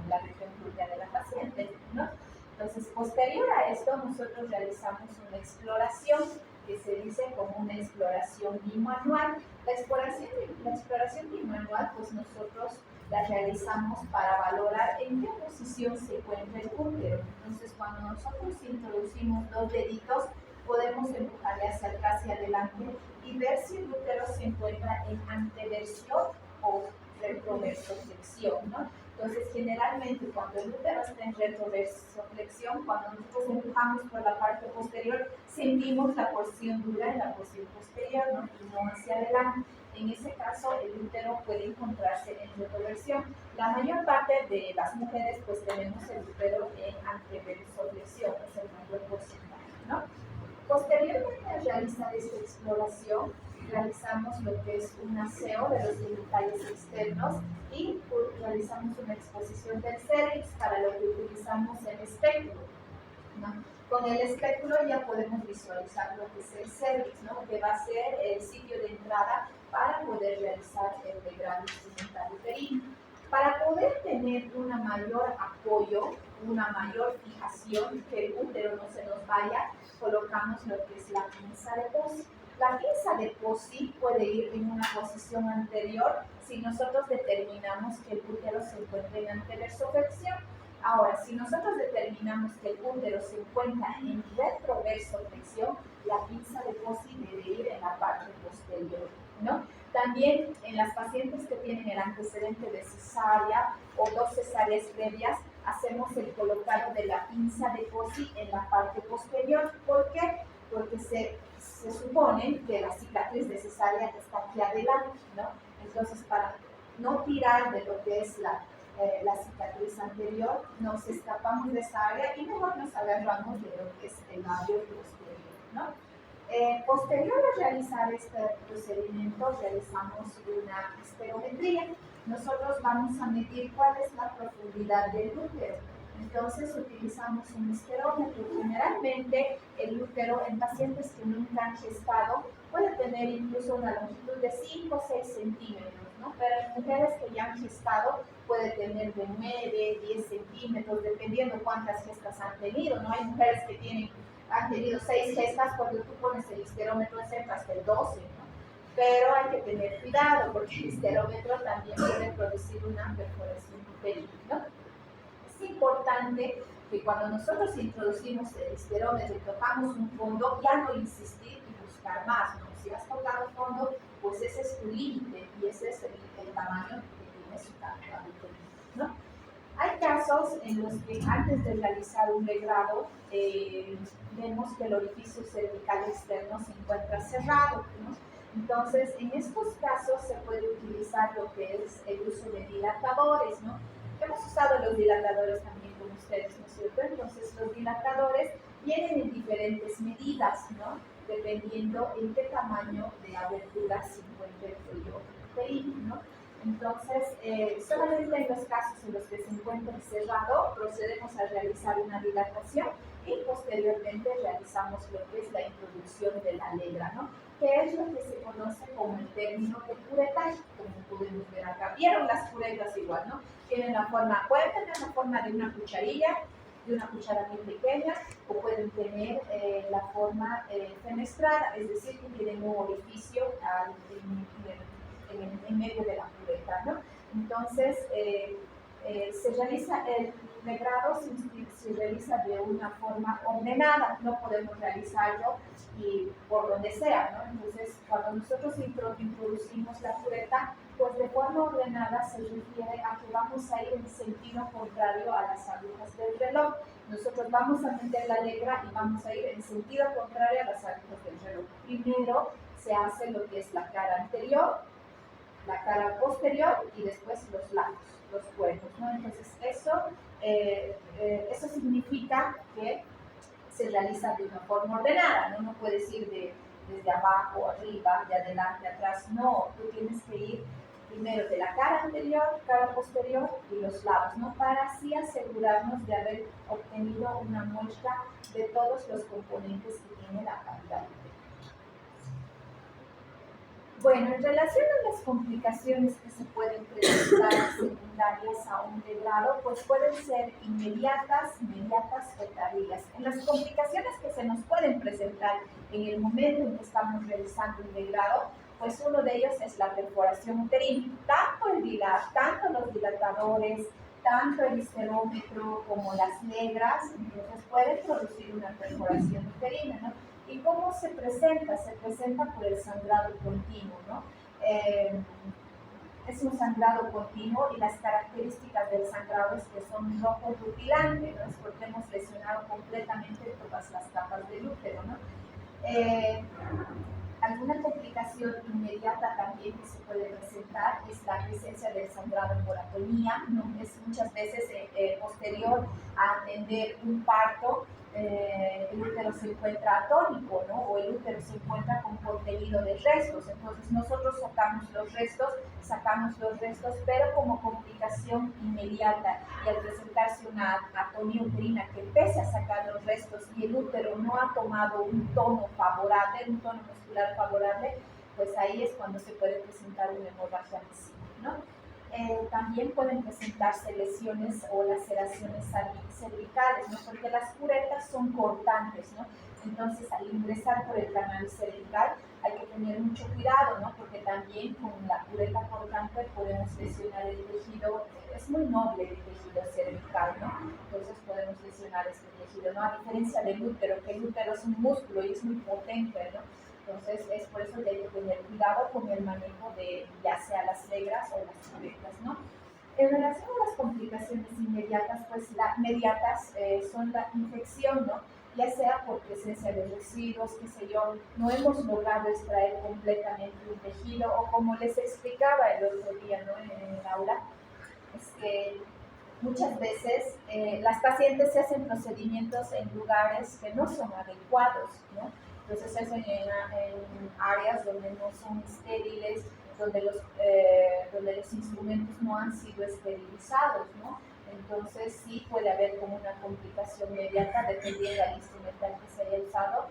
la región glútea de la paciente, ¿no? Entonces, posterior a esto, nosotros realizamos una exploración que se dice como una exploración bimanual. La exploración bimanual, pues nosotros la realizamos para valorar en qué posición se encuentra el útero. Entonces, cuando nosotros introducimos dos deditos, podemos empujarle hacia atrás y adelante y ver si el útero se encuentra en anteversión o retroversoflexión, ¿no? Entonces, generalmente, cuando el útero está en retroversoflexión, cuando nosotros empujamos por la parte posterior, sentimos la porción dura en la porción posterior, ¿no? Y no hacia adelante. En ese caso, el útero puede encontrarse en retroversión. La mayor parte de las mujeres, pues, tenemos el útero en anteversoflexión, es el mayor porcentaje, ¿no? Posteriormente a realizar esta exploración, realizamos lo que es un aseo de los genitales externos y realizamos una exposición del cervix, para lo que utilizamos el espéculo, ¿no? Con el espéculo ya podemos visualizar lo que es el cervix, ¿no? Que va a ser el sitio de entrada para poder realizar el legrado instrumental uterino. Para poder tener un mayor apoyo, una mayor fijación, que el útero no se nos vaya, colocamos lo que es la pinza de Posi. La pinza de Posi puede ir en una posición anterior si nosotros determinamos que el útero se encuentra en anteversoflexión. Ahora, si nosotros determinamos que el útero se encuentra en retroversoflexión, la pinza de Posi debe ir en la parte posterior, ¿no? También en las pacientes que tienen el antecedente de cesárea o dos cesáreas previas, hacemos el colocado de la pinza de Posi en la parte posterior. ¿Por qué? Porque se supone que la cicatriz de cesárea está aquí adelante, ¿no? Entonces, para no tirar de lo que es la cicatriz anterior, nos escapamos de esa área y mejor nos agarramos de lo que es el labio posterior, ¿no? Posterior a realizar este procedimiento, realizamos una esterometría. Nosotros vamos a medir cuál es la profundidad del útero. Entonces utilizamos un esterómetro. Generalmente el útero en pacientes que nunca han gestado puede tener incluso una longitud de 5 o 6 centímetros, ¿no? Pero en mujeres que ya han gestado puede tener de 9, 10 centímetros, dependiendo cuántas gestas han tenido, ¿no? Hay mujeres que han tenido 6 gestas, cuando tú pones el histerómetro es hasta el 12, ¿no? Pero hay que tener cuidado porque el histerómetro también puede producir una perforación uterina, ¿no? Es importante que cuando nosotros introducimos el histerómetro y tocamos un fondo, ya no insistir y buscar más, ¿no? Si has tocado fondo, pues ese es tu límite y ese es el tamaño que tiene su cavidad uterina, ¿no? Hay casos en los que antes de realizar un legrado, vemos que el orificio cervical externo se encuentra cerrado, ¿no? Entonces, en estos casos se puede utilizar lo que es el uso de dilatadores, ¿no? Hemos usado los dilatadores también con ustedes, ¿no es cierto? Entonces, los dilatadores vienen en diferentes medidas, ¿no? Dependiendo en qué tamaño de abertura se encuentre el cuello uterino, ¿no? Entonces, solamente en los casos en los que se encuentre cerrado, procedemos a realizar una dilatación y posteriormente realizamos lo que es la introducción de la legra, ¿no? Que es lo que se conoce como el término de curetaje, como podemos ver acá. Vieron las curetas igual, ¿no? Tienen la forma, pueden tener la forma de una cucharilla, de una cuchara muy pequeña, o pueden tener la forma fenestrada, es decir, que tienen un orificio en medio de la cureta, ¿no? Entonces, se realiza el legrado, se realiza de una forma ordenada, no podemos realizarlo y por donde sea, ¿no? Entonces, cuando nosotros introducimos la cureta, pues de forma ordenada se refiere a que vamos a ir en sentido contrario a las agujas del reloj. Nosotros vamos a meter la legra y vamos a ir en sentido contrario a las agujas del reloj. Primero se hace lo que es la cara anterior, la cara posterior y después los lados, los cuernos, ¿no? Entonces eso significa que se realiza de una forma ordenada, ¿no? No puedes ir desde abajo, arriba, de adelante, atrás, no, tú tienes que ir primero de la cara anterior, cara posterior y los lados, ¿no? Para así asegurarnos de haber obtenido una muestra de todos los componentes que tiene la cavidad. Bueno, en relación a las complicaciones que se pueden presentar secundarias a un legrado, pues pueden ser inmediatas, mediatas o tardías. En las complicaciones que se nos pueden presentar en el momento en que estamos realizando un legrado, pues uno de ellos es la perforación uterina. Tanto los dilatadores, tanto el histerómetro como las negras, entonces pueden producir una perforación uterina, ¿no? ¿Y cómo se presenta? Se presenta por el sangrado continuo, ¿no? Es un sangrado continuo y las características del sangrado es que son rojo rutilante, ¿no? Es porque hemos lesionado completamente todas las capas del útero, ¿no? Alguna complicación inmediata también que se puede presentar es la presencia del sangrado por atonía, ¿no? Es muchas veces posterior a atender un parto, el útero se encuentra atónico, ¿no? O el útero se encuentra con contenido de restos. Entonces nosotros sacamos los restos, pero como complicación inmediata, y al presentarse una atonía uterina que pese a sacar los restos y el útero no ha tomado un tono favorable, un tono muscular favorable, pues ahí es cuando se puede presentar una hemorragia masiva, ¿no? También pueden presentarse lesiones o laceraciones cervicales, ¿no? Porque las curetas son cortantes, ¿no? Entonces, al ingresar por el canal cervical hay que tener mucho cuidado, ¿no? Porque también con la cureta cortante podemos lesionar el tejido, es muy noble el tejido cervical, ¿no? Entonces podemos lesionar este tejido, ¿no? A diferencia del útero, que el útero es un músculo y es muy potente, ¿no? Entonces, es por eso que hay que tener cuidado con el manejo de ya sea las negras o las curetas, ¿no? En relación a las complicaciones inmediatas, pues mediatas son la infección, ¿no? Ya sea por presencia de residuos, qué sé yo, no hemos logrado extraer completamente un tejido, o como les explicaba el otro día, ¿no? En el aula, es que muchas veces las pacientes se hacen procedimientos en lugares que no son adecuados, ¿no? Entonces se hacen en áreas donde no son estériles, donde los instrumentos no han sido esterilizados, ¿no? Entonces sí puede haber como una complicación inmediata dependiendo del instrumental que se haya usado,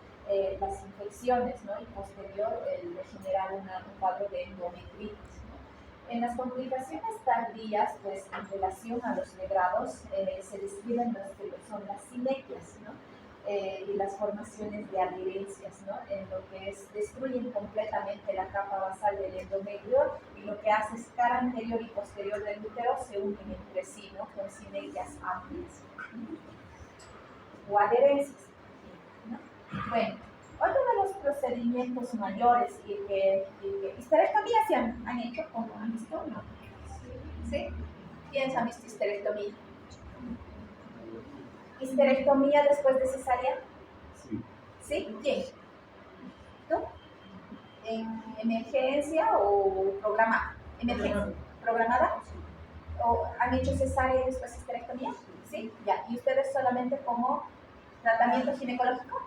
las infecciones, ¿no? Y posterior el generar un cuadro de endometritis, ¿no? En las complicaciones tardías, pues en relación a los legrados, se describen los que son las sinequias, ¿no? Y las formaciones de adherencias, ¿no? En lo que destruyen completamente la capa basal del endometrio, y lo que hace es cara anterior y posterior del útero se unen entre sí, ¿no? Con sinequias amplias, ¿no? O adherencias, ¿no? Bueno, otro de los procedimientos mayores y que histerectomía se han hecho, como han visto, ¿no? ¿Sí? ¿Quiénes han visto histerectomía? ¿Histerectomía después de cesárea? Sí. ¿Sí? ¿Quién? ¿Tú? ¿En emergencia o programada? Emergencia. ¿Programada? ¿O han hecho cesárea y después histerectomía? ¿Sí? Ya. ¿Y ustedes solamente como tratamiento ginecológico?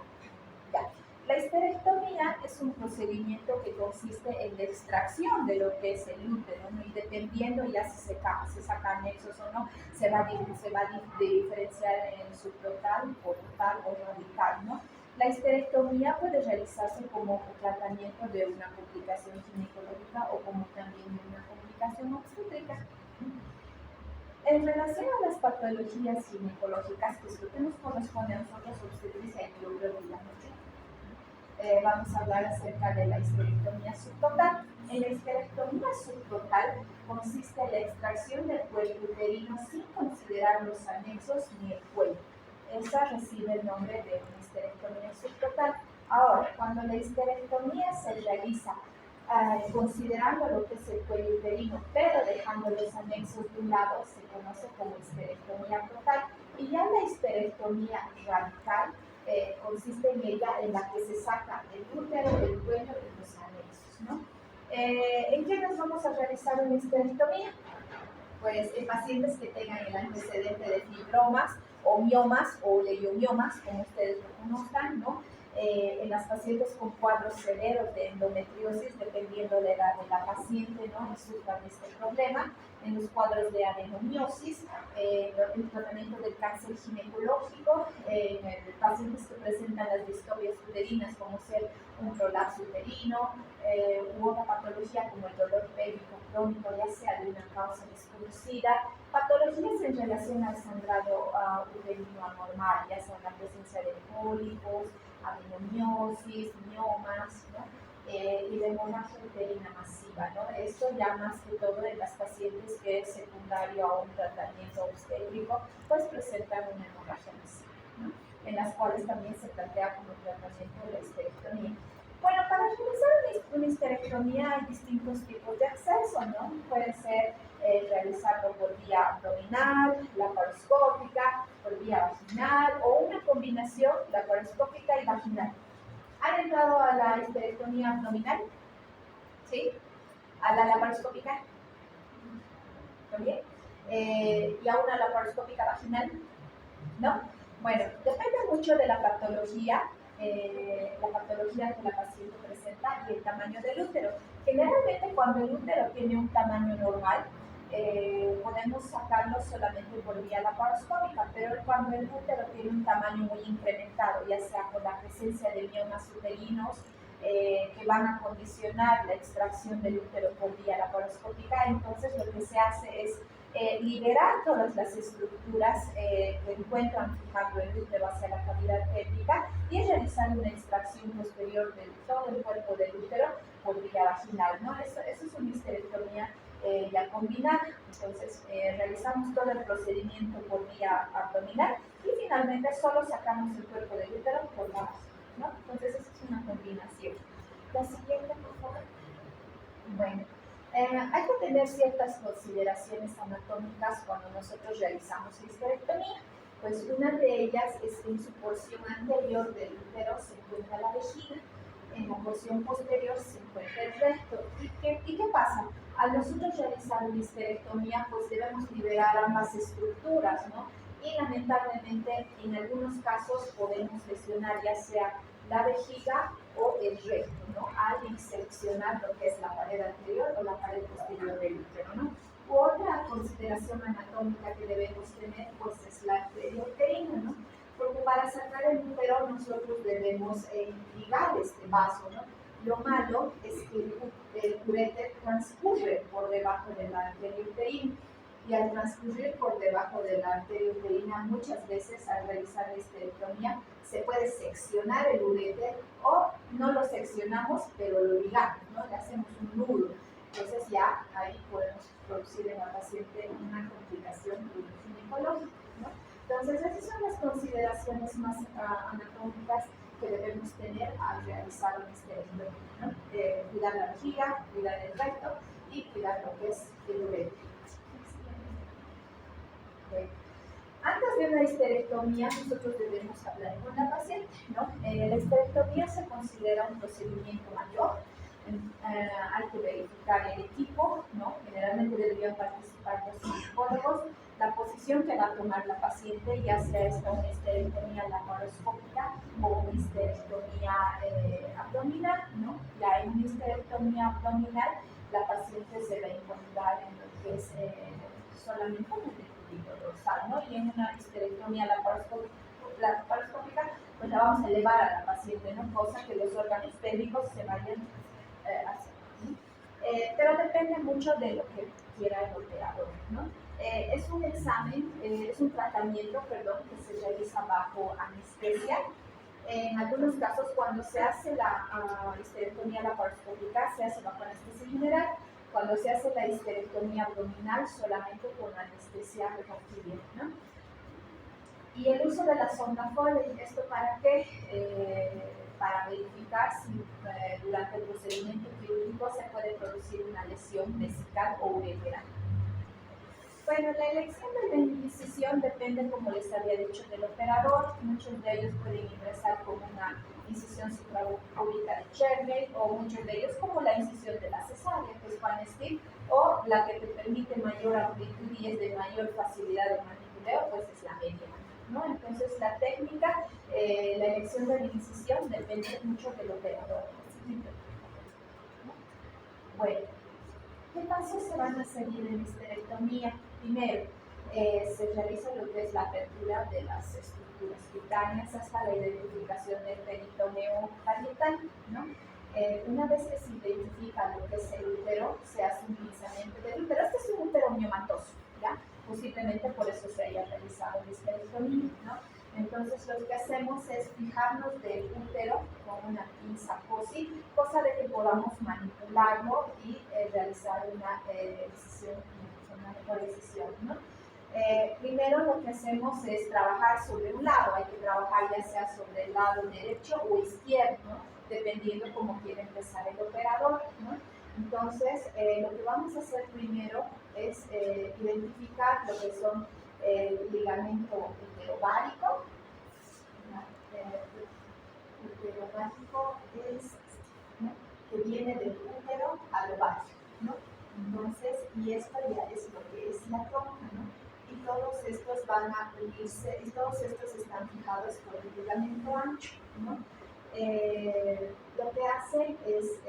Ya. La histerectomía es un procedimiento que consiste en la extracción de lo que es el útero, ¿no? Y dependiendo ya si se sacan nexos o no, se va a diferenciar en subtotal o total o radical, ¿no? La histerectomía puede realizarse como tratamiento de una complicación ginecológica o como también de una complicación obstétrica. En relación a las patologías ginecológicas, que es lo que nos corresponde a nosotros obstetricia y biología, vamos a hablar acerca de la histerectomía subtotal. En la histerectomía subtotal consiste en la extracción del cuello uterino sin considerar los anexos ni el cuello. Esa recibe el nombre de una histerectomía subtotal. Ahora, cuando la histerectomía se realiza considerando lo que es el cuello uterino, pero dejando los anexos de un lado, se conoce como histerectomía total. Y ya la histerectomía radical consiste en ella en la que se saca el útero, el cuello y los anexos, ¿no? ¿En quiénes vamos a realizar una histerectomía? Pues en pacientes que tengan el antecedente de fibromas o miomas o leiomiomas, como ustedes lo conozcan, ¿no? En las pacientes con cuadros severos de endometriosis, dependiendo de la edad de la paciente, ¿no? Y sufran este problema. En los cuadros de adenomiosis, el tratamiento del cáncer ginecológico, en pacientes que presentan las distorias uterinas, como ser un prolapso uterino, u otra patología como el dolor pélvico crónico, ya sea de una causa desconocida, patologías en relación al sangrado uterino anormal, ya sea la presencia de pólipos, adenomiosis, miomas, ¿no? Y de hemorragia uterina masiva, ¿no? Esto ya más que todo en las pacientes que es secundario a un tratamiento obstétrico, pues presentan una hemorragia masiva, ¿no? En las cuales también se plantea como tratamiento de la histerectomía. Bueno, para realizar una histerectomía hay distintos tipos de acceso, ¿no? Puede ser realizarlo por vía abdominal, laparoscópica, por vía vaginal o una combinación laparoscópica y vaginal. ¿Han entrado a la histerectomía abdominal? ¿Sí? ¿A la laparoscópica? ¿También? ¿Y a una laparoscópica vaginal? ¿No? Bueno, depende mucho de la patología que la paciente presenta y el tamaño del útero. Generalmente cuando el útero tiene un tamaño normal, podemos sacarlo solamente por vía laparoscópica, pero cuando el útero tiene un tamaño muy incrementado, ya sea por la presencia de miomas uterinos, que van a condicionar la extracción del útero por vía laparoscópica, entonces lo que se hace es liberar todas las estructuras que encuentran fijando el útero hacia la cavidad pélvica y realizar una extracción posterior de todo el cuerpo del útero por vía vaginal, ¿no? Eso es una histerectomía ya combinada. Entonces realizamos todo el procedimiento por vía abdominal y finalmente solo sacamos el cuerpo del útero por la vagina, ¿no? Entonces esa es una combinación. La siguiente, por favor. Bueno. Hay que tener ciertas consideraciones anatómicas cuando nosotros realizamos histerectomía. Pues una de ellas es que en su porción anterior del útero se encuentra la vejiga, en la porción posterior se encuentra el recto. ¿Y qué pasa? Al nosotros realizar una histerectomía, pues debemos liberar ambas estructuras, ¿no? Y lamentablemente en algunos casos podemos lesionar ya sea la vejiga o el recto, ¿no? Al seleccionar lo que es la pared anterior o la pared posterior del útero, ¿no? Otra consideración anatómica que debemos tener, pues, es la arteria uterina, ¿no? Porque para sacar el útero nosotros debemos ligar este vaso, ¿no? Lo malo es que el uréter transcurre por debajo de la arteria uterina. Y al transcurrir por debajo de la arteria uterina, muchas veces al realizar la histerectomía se puede seccionar el uréter o no lo seccionamos, pero lo ligamos, ¿no? Le hacemos un nudo. Entonces ya ahí podemos producir en la paciente una complicación ginecológica, ¿no? Entonces esas son las consideraciones más anatómicas que debemos tener al realizar una histerectomía, ¿no? Cuidar la vejiga, cuidar el recto y cuidar lo que es el uréter. Antes de una histerectomía, nosotros debemos hablar con la paciente, ¿no? La histerectomía se considera un procedimiento mayor. Hay que verificar el equipo, ¿no? Generalmente deberían participar los ginecólogos, la posición que va a tomar la paciente, ya sea esta una histerectomía laparoscópica o una histerectomía abdominal, ¿no? Ya en una histerectomía abdominal, la paciente se va a encontrar en lo que es solamente un decúbito dorsal, ¿no? Y en una histerectomía laparoscópica, pues la vamos a elevar a la paciente, ¿no? Cosa que los órganos pélvicos se vayan haciendo, ¿no? Pero depende mucho de lo que quiera el operador, ¿no? Es un examen, es un tratamiento, perdón, que se realiza bajo anestesia. En algunos casos, cuando se hace la histerectomía laparoscópica, se hace bajo anestesia general. Cuando se hace la histerectomía abdominal, solamente con anestesia reactiva, ¿no? Y el uso de la sonda Foley, ¿esto para qué? Para verificar si durante el procedimiento quirúrgico se puede producir una lesión vesical o ureteral. Bueno, la elección de la incisión depende, como les había dicho, del operador. Muchos de ellos pueden ingresar con una incisión suprapúbica de Cherny, o muchos de ellos como la incisión de la cesárea, que es Van Stick, o la que te permite mayor amplitud y es de mayor facilidad de manipuleo, pues es la mediana, ¿no? Entonces, la técnica, la elección de la incisión depende mucho del operador. Bueno, ¿qué pasos se van a seguir en histerectomía? Primero, se realiza lo que es la apertura de las estructuras cutáneas hasta la identificación del peritoneo parietal, ¿no? Una vez que se identifica lo que es el útero, se hace un pinzamiento del útero. Este es un útero miomatoso, ¿ya? Posiblemente por eso se haya realizado la histerectomía, ¿no? Entonces lo que hacemos es fijarnos del útero con una pinza COSI, cosa de que podamos manipularlo y realizar una decisión, una mejor decisión, ¿no? Primero lo que hacemos es trabajar sobre un lado, hay que trabajar ya sea sobre el lado derecho o izquierdo, ¿no? Dependiendo cómo quiere empezar el operador, ¿no? Entonces, lo que vamos a hacer primero es identificar lo que son el ligamento uterovárico. El uterovárico es, ¿no?, que viene del útero al ovario, ¿no? Entonces, y esto ya es lo que es la trompa, ¿no? Y todos estos van a unirse, y todos estos están fijados por el ligamento ancho, ¿no? Lo que hacen es,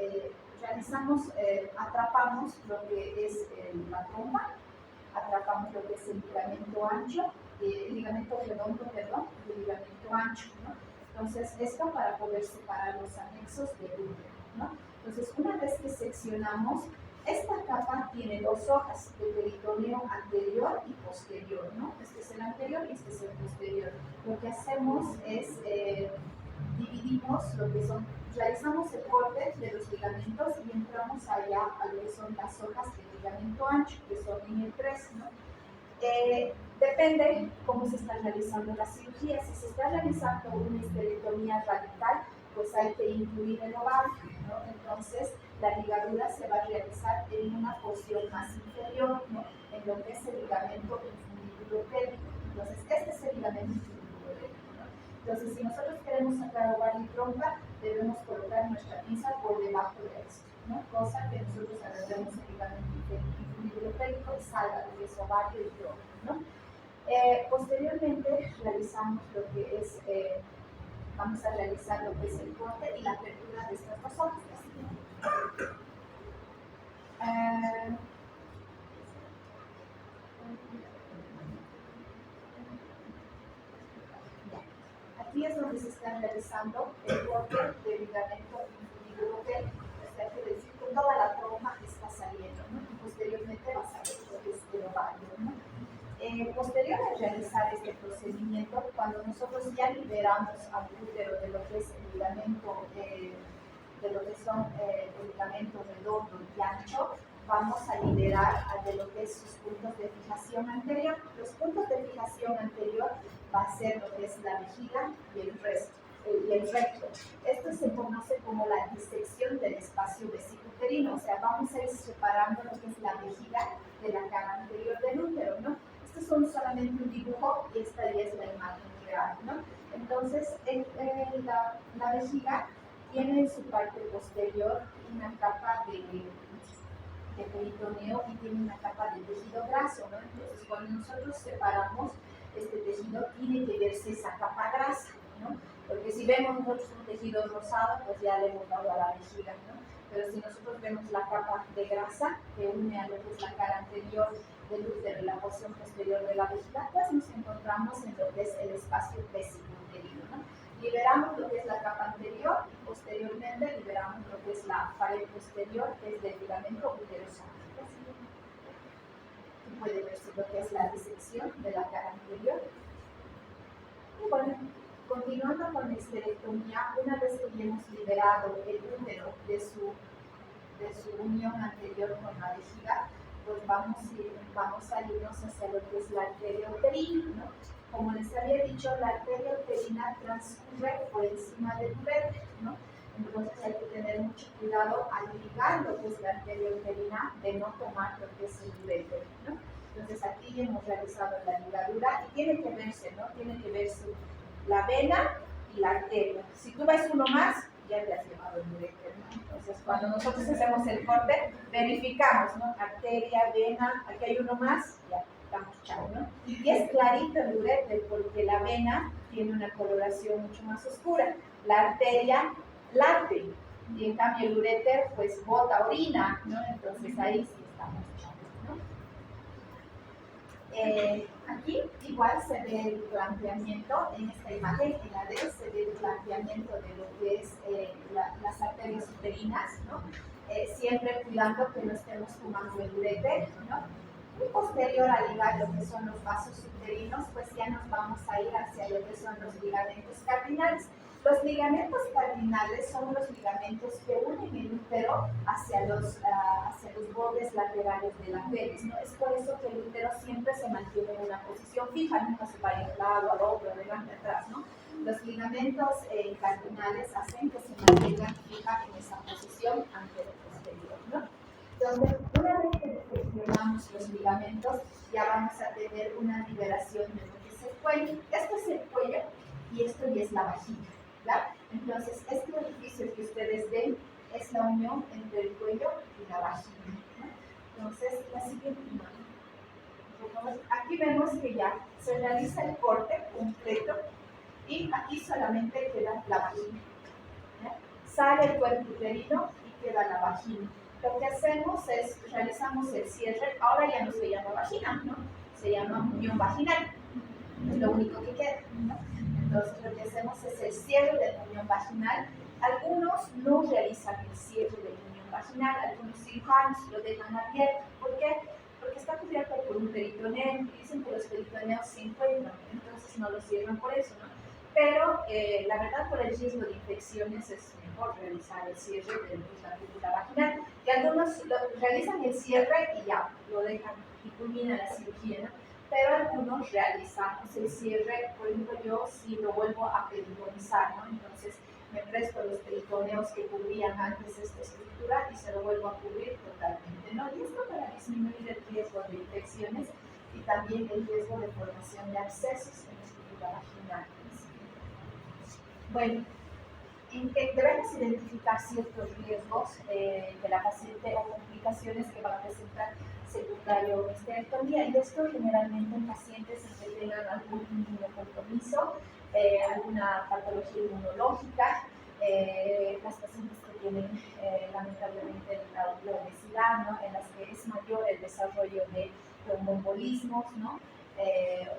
atrapamos lo que es la trompa, atrapamos lo que es el ligamento ancho, el ligamento redondo, perdón, y el ligamento ancho, ¿no? Entonces, esto para poder separar los anexos del útero, ¿no? Entonces, una vez que seccionamos, esta capa tiene dos hojas, el peritoneo anterior y posterior, ¿no? Este es el anterior y este es el posterior. Lo que hacemos es dividimos lo que son, realizamos el corte de los ligamentos y entramos allá a lo que son las hojas del ligamento ancho, que son en el 3, ¿no? Depende cómo se está realizando la cirugía. Si se está realizando una histerectomía radical, pues hay que incluir el ovario, ¿no? Entonces, la ligadura se va a realizar en una porción más inferior, ¿no?, en lo que es el ligamento infundíbulo pélvico. Entonces, este es el ligamento infundíbulo pélvico, ¿no? Entonces, si nosotros queremos sacar ovario y trompa, debemos colocar nuestra pinza por debajo de esto, ¿no? Cosa que nosotros agarremos el ligamento infundíbulo pélvico y salga lo que es ovario y trompa, ¿no? Posteriormente realizamos lo que es, vamos a realizar lo que es el corte y la apertura de estas dos hojas. Aquí es donde se está realizando el corte del ligamento infundíbulo pélvico, o sea, quiere decir que toda la trompa está saliendo, ¿no? Y posteriormente va a salir lo que es el ovario, ¿no? Posterior a realizar este procedimiento, cuando nosotros ya liberamos al útero de lo que es el ligamento, de lo que son el ligamento redondo y ancho, vamos a liberar de lo que es sus puntos de fijación anterior. Los puntos de fijación anterior va a ser lo que es la vejiga y el recto. Esto se conoce como la disección del espacio vesicuterino, o sea, vamos a ir separando lo que es la vejiga de la cara anterior del útero, ¿no? Estos son solamente un dibujo y esta ya es la imagen real, ¿no? Entonces, la vejiga tiene en su parte posterior una capa de peritoneo y tiene una capa de tejido graso, ¿no? Entonces, cuando nosotros separamos este tejido, tiene que verse esa capa grasa, ¿no? Porque si vemos nosotros un tejido rosado, pues ya le hemos dado a la vejiga, ¿no? Pero si nosotros vemos la capa de grasa que une a lo que es la cara anterior del útero y la porción posterior de la vejiga, pues nos encontramos en lo que es el espacio vesículo-uterino, ¿no? Liberamos lo que es la capa anterior y posteriormente liberamos lo que es la pared posterior, que es del ligamento uterosacro. Aquí puede verse lo que es la disección de la cara anterior. Y bueno, continuando con la histerectomía, una vez que ya hemos liberado el útero de su unión anterior con la vejiga, pues vamos a irnos hacia lo que es la arteria uterina, ¿no? Como les había dicho, la arteria uterina transcurre por encima del uréter, ¿no? Entonces hay que tener mucho cuidado al ligar lo que es la arteria uterina, de no tomar lo que es el uréter, ¿no? Entonces aquí ya hemos realizado la ligadura y tiene que verse, ¿no? Tiene que verse la vena y la arteria. Si tú ves uno más, ya te has llevado el uréter, ¿no? Entonces cuando nosotros hacemos el corte, verificamos, ¿no? Arteria, vena, aquí hay uno más, ya estamos chao, ¿no? Y es clarito el uréter porque la vena tiene una coloración mucho más oscura, la arteria late, y en cambio el uréter pues bota orina, ¿no? Entonces ahí sí estamos chao, ¿no? Aquí igual se ve el planteamiento, en esta imagen, en la D se ve el planteamiento de lo que es las arterias uterinas, ¿no? Siempre cuidando que no estemos fumando el uréter, ¿no? Y posterior a ligar lo que son los vasos uterinos, pues ya nos vamos a ir hacia lo que son los ligamentos cardinales. Los ligamentos cardinales son los ligamentos que unen el útero hacia los bordes laterales de la pelvis, ¿no? Es por eso que el útero siempre se mantiene en una posición fija, nunca se va de un lado al otro, adelante, atrás, ¿no? Los ligamentos cardinales hacen que se mantengan fija en esa posición antero-posterior, ¿no? Entonces, una vez que seleccionamos los ligamentos, ya vamos a tener una liberación de lo que es el cuello. Esto es el cuello y esto ya es la vagina, ¿verdad? Entonces, este orificio que ustedes ven es la unión entre el cuello y la vagina, ¿no? Entonces, la siguiente imagen. Aquí vemos que ya se realiza el corte completo y aquí solamente queda la vagina, ¿ya? Sale el cuerpo uterino y queda la vagina. Lo que hacemos es, realizamos el cierre, ahora ya no se llama vagina, ¿no? Se llama unión vaginal, es lo único que queda, ¿no? Entonces lo que hacemos es el cierre de la unión vaginal. Algunos no realizan el cierre de la unión vaginal, algunos cirujanos lo dejan abierto. ¿Por qué? Porque está cubierto por un peritoneo, y dicen que los peritoneos se encuentran, entonces no lo cierran por eso, ¿no? Pero la verdad, por el riesgo de infecciones es mejor realizar el cierre de la fístula vaginal. Que algunos realizan el cierre y ya lo dejan y culmina la cirugía, ¿no? Pero algunos realizamos el cierre. Por ejemplo, yo sí lo vuelvo a peritonizar, ¿no? Entonces me presto los peritoneos que cubrían antes esta estructura y se lo vuelvo a cubrir totalmente, ¿no? Y esto para disminuir el riesgo de infecciones y también el riesgo de formación de abscesos en la estructura vaginal. Bueno, en que debemos identificar ciertos riesgos de la paciente o complicaciones que van a presentar secundario a histerectomía, y esto generalmente en pacientes que tengan algún inmunocompromiso, alguna patología inmunológica, las pacientes que tienen lamentablemente la obesidad, ¿no? En las que es mayor el desarrollo de tromboembolismos, ¿no?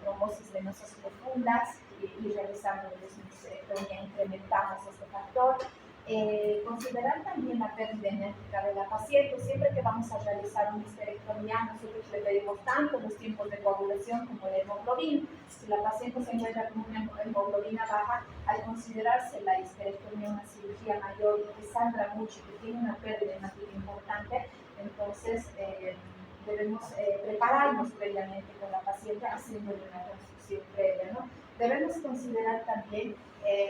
Trombosis venosas profundas, y realizando una histerectomía incrementamos este factor. Considerar también la pérdida genética de la paciente. Siempre que vamos a realizar una histerectomía, nosotros le pedimos tanto los tiempos de coagulación como la hemoglobina. Si la paciente se encuentra con una hemoglobina baja, al considerarse la histerectomía una cirugía mayor y que sangra mucho y que tiene una pérdida hemática importante, entonces debemos prepararnos previamente con la paciente haciéndole una transfusión previa, ¿no? Debemos considerar también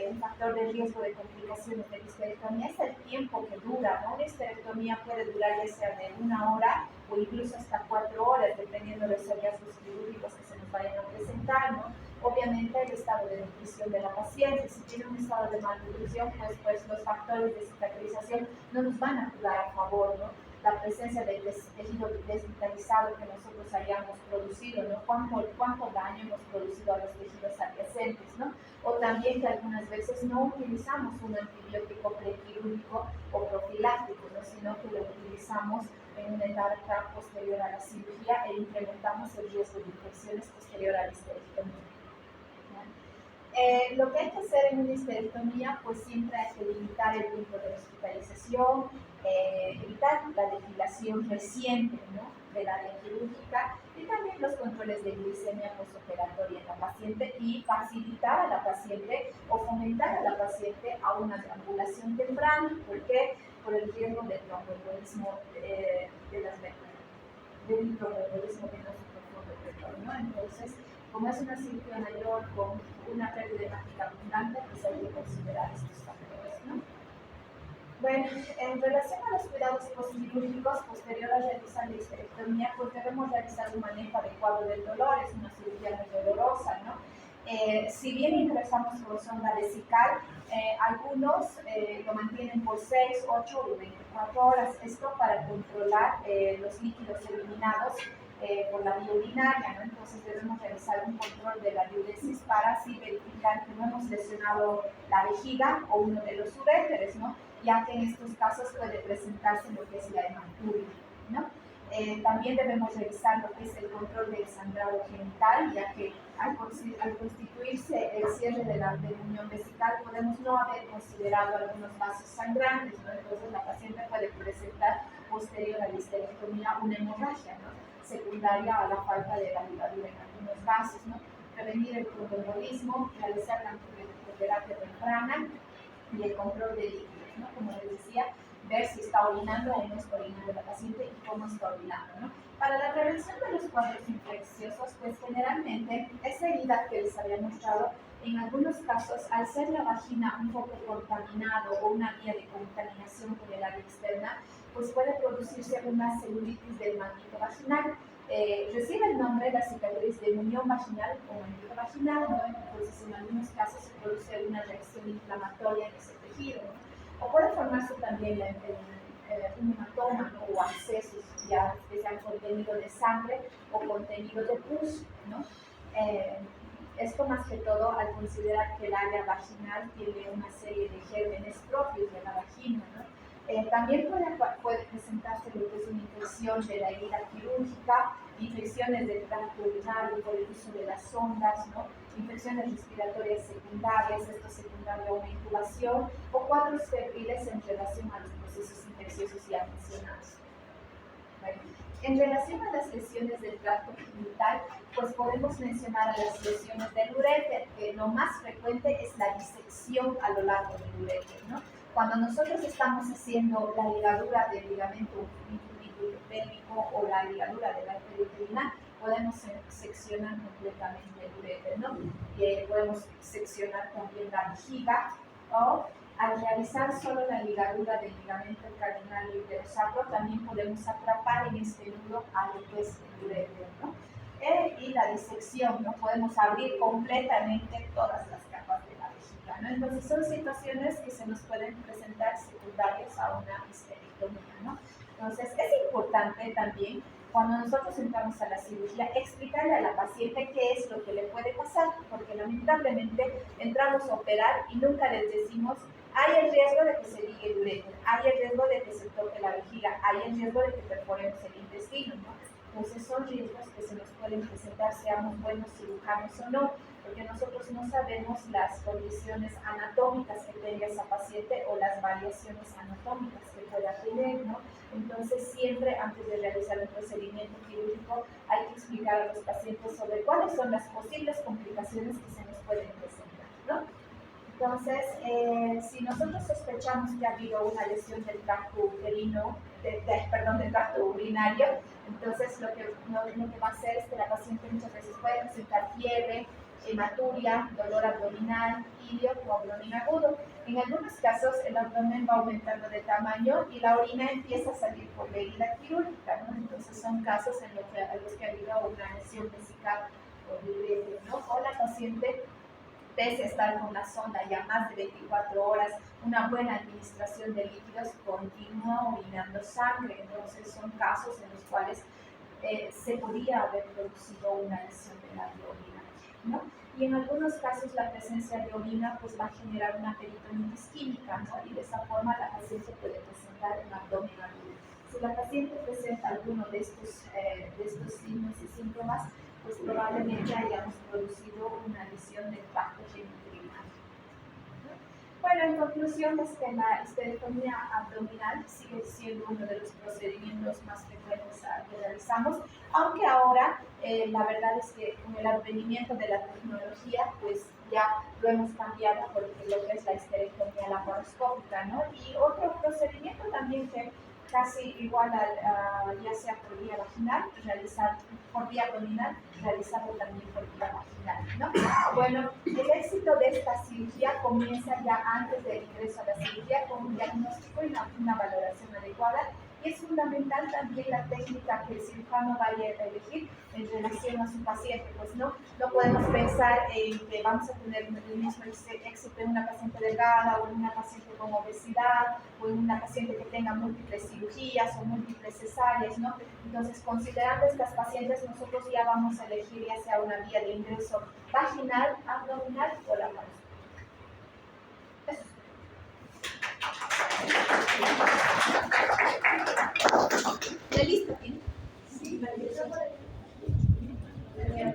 un factor de riesgo de complicaciones de la histerectomía es el tiempo que dura, ¿no? La histerectomía puede durar ya sea de 1 hora o incluso hasta 4 horas, dependiendo de los hallazgos quirúrgicos que se nos vayan a presentar, ¿no? Obviamente el estado de nutrición de la paciente, si tiene un estado de malnutrición, pues los factores de cicatrización no nos van a jugar a favor, ¿no? La presencia del tejido desvitalizado que nosotros hayamos producido, ¿no? ¿Cuánto daño hemos producido a los tejidos adyacentes, ¿no? O también que algunas veces no utilizamos un antibiótico prequirúrgico o profiláctico, ¿no? Sino que lo utilizamos en una etapa posterior a la cirugía e incrementamos el riesgo de infecciones posterior a la histerectomía. Lo que hay que hacer en una histerectomía, pues siempre hay que limitar el tiempo de hospitalización, evitar la depilación reciente, ¿no?, del área quirúrgica y también los controles de glicemia postoperatoria en la paciente y facilitar a la paciente o fomentar a la paciente a una deambulación temprana. ¿Por qué? Por el riesgo del tromboembolismo del microembolismo venoso profundo, ¿no? Entonces, como es una cirugía mayor con una pérdida hemática abundante, pues hay que considerar estos factores, ¿no? Bueno, en relación a los cuidados postquirúrgicos posterior a realizar la histerectomía, pues debemos realizar un manejo adecuado del dolor, es una cirugía muy dolorosa, ¿no? Si bien ingresamos por sonda vesical, algunos lo mantienen por 6, 8 o 24 horas, esto para controlar los líquidos eliminados por la vía urinaria, ¿no? Entonces debemos realizar un control de la diuresis para así verificar que no hemos lesionado la vejiga o uno de los uréteres, ¿no?, ya que en estos casos puede presentarse lo que es la hematuria, ¿no? También debemos revisar lo que es el control del sangrado genital, ya que al constituirse el cierre del unión vesical podemos no haber considerado algunos vasos sangrantes, ¿no? Entonces la paciente puede presentar posterior a la histerectomía una hemorragia, ¿no?, secundaria a la falta de la ligadura en algunos vasos, ¿no? Prevenir el tromboembolismo, realizar la antibiótico temprana y el control de líquidos, ¿no? Como les decía, ver si está orinando o no está orinando la paciente y cómo está orinando, ¿no? Para la prevención de los cuadros infecciosos, pues generalmente esa herida que les había mostrado, en algunos casos, al ser la vagina un poco contaminado o una vía de contaminación por el área externa, pues puede producirse una celulitis del manguito vaginal. Recibe el nombre de la cicatriz de unión vaginal o manguito vaginal, ¿no? Entonces en algunos casos se produce una reacción inflamatoria en ese tejido, ¿no? O puede formarse también un hematoma, ¿no?, o abscesos ya que sean contenido de sangre o contenido de pus, ¿no? Esto más que todo al considerar que el área vaginal tiene una serie de gérmenes propios de la vagina, ¿no? También puede presentarse lo que es una infección de la herida quirúrgica, infecciones del tracto urinario por el uso de las sondas, ¿no?, infecciones respiratorias secundarias, esto secundario a una intubación, o cuadros febriles en relación a los procesos infecciosos ya mencionados. Bueno, en relación a las lesiones del tracto genital, pues podemos mencionar a las lesiones del uréter, que lo más frecuente es la disección a lo largo del uréter, ¿no? Cuando nosotros estamos haciendo la ligadura del ligamento pélvico o la ligadura de la arteria uterina, podemos seccionar completamente el uréter, ¿no? Podemos seccionar también la vejiga, o al realizar solo la ligadura del ligamento cardinal y uterosacro, también podemos atrapar en este nudo a lo que es el uréter, ¿no? Y la disección, ¿no? Podemos abrir completamente todas las capas de la vejiga, ¿no? Entonces son situaciones que se nos pueden presentar secundarias a una histerectomía, ¿no? Entonces es importante también, cuando nosotros entramos a la cirugía, explicarle a la paciente qué es lo que le puede pasar, porque lamentablemente entramos a operar y nunca les decimos: hay el riesgo de que se ligue el uréter, hay el riesgo de que se toque la vejiga, hay el riesgo de que perforemos el intestino, ¿no? Entonces son riesgos que se nos pueden presentar, seamos buenos cirujanos o no, porque nosotros no sabemos las condiciones anatómicas que tenga esa paciente o las variaciones anatómicas que pueda tener, ¿no? Entonces siempre antes de realizar un procedimiento quirúrgico hay que explicar a los pacientes sobre cuáles son las posibles complicaciones que se nos pueden presentar, ¿no? Entonces, si nosotros sospechamos que ha habido una lesión del tracto uterino, del tracto urinario, entonces lo que va a hacer es que la paciente muchas veces puede presentar fiebre, hematuria, dolor abdominal, ilio o abdomen agudo. En algunos casos el abdomen va aumentando de tamaño y la orina empieza a salir por la herida quirúrgica, ¿no? Entonces son casos en los que ha habido una lesión vesical o de ¿no? O la paciente pese a estar con la sonda ya más de 24 horas, una buena administración de líquidos, continúa orinando sangre. Entonces son casos en los cuales se podría haber producido una lesión de la orina, ¿no? Y en algunos casos la presencia de orina pues, va a generar una peritonitis química, ¿no? Y de esa forma la paciente puede presentar un abdomen agudo. Si la paciente presenta alguno de estos signos y síntomas, pues probablemente hayamos producido una lesión del tracto genitourinario. Bueno, en conclusión, la histerectomía abdominal sigue siendo uno de los procedimientos más frecuentes que realizamos, aunque ahora la verdad es que con el advenimiento de la tecnología, pues ya lo hemos cambiado por lo que es la histerectomía laparoscópica, ¿no? Y otro procedimiento también que casi igual ya sea por vía vaginal, por vía abdominal, realizarlo también por vía vaginal, ¿no? Bueno, el éxito de esta cirugía comienza ya antes del ingreso a la cirugía con un diagnóstico y una valoración adecuada, y es fundamental también la técnica que el cirujano vaya a elegir en relación a su paciente, pues no podemos pensar en que vamos a tener el mismo éxito en una paciente delgada o en una paciente con obesidad o en una paciente que tenga múltiples cirugías o múltiples cesáreas, ¿no? Entonces, considerando estas pacientes, nosotros ya vamos a elegir ya sea una vía de ingreso vaginal, abdominal o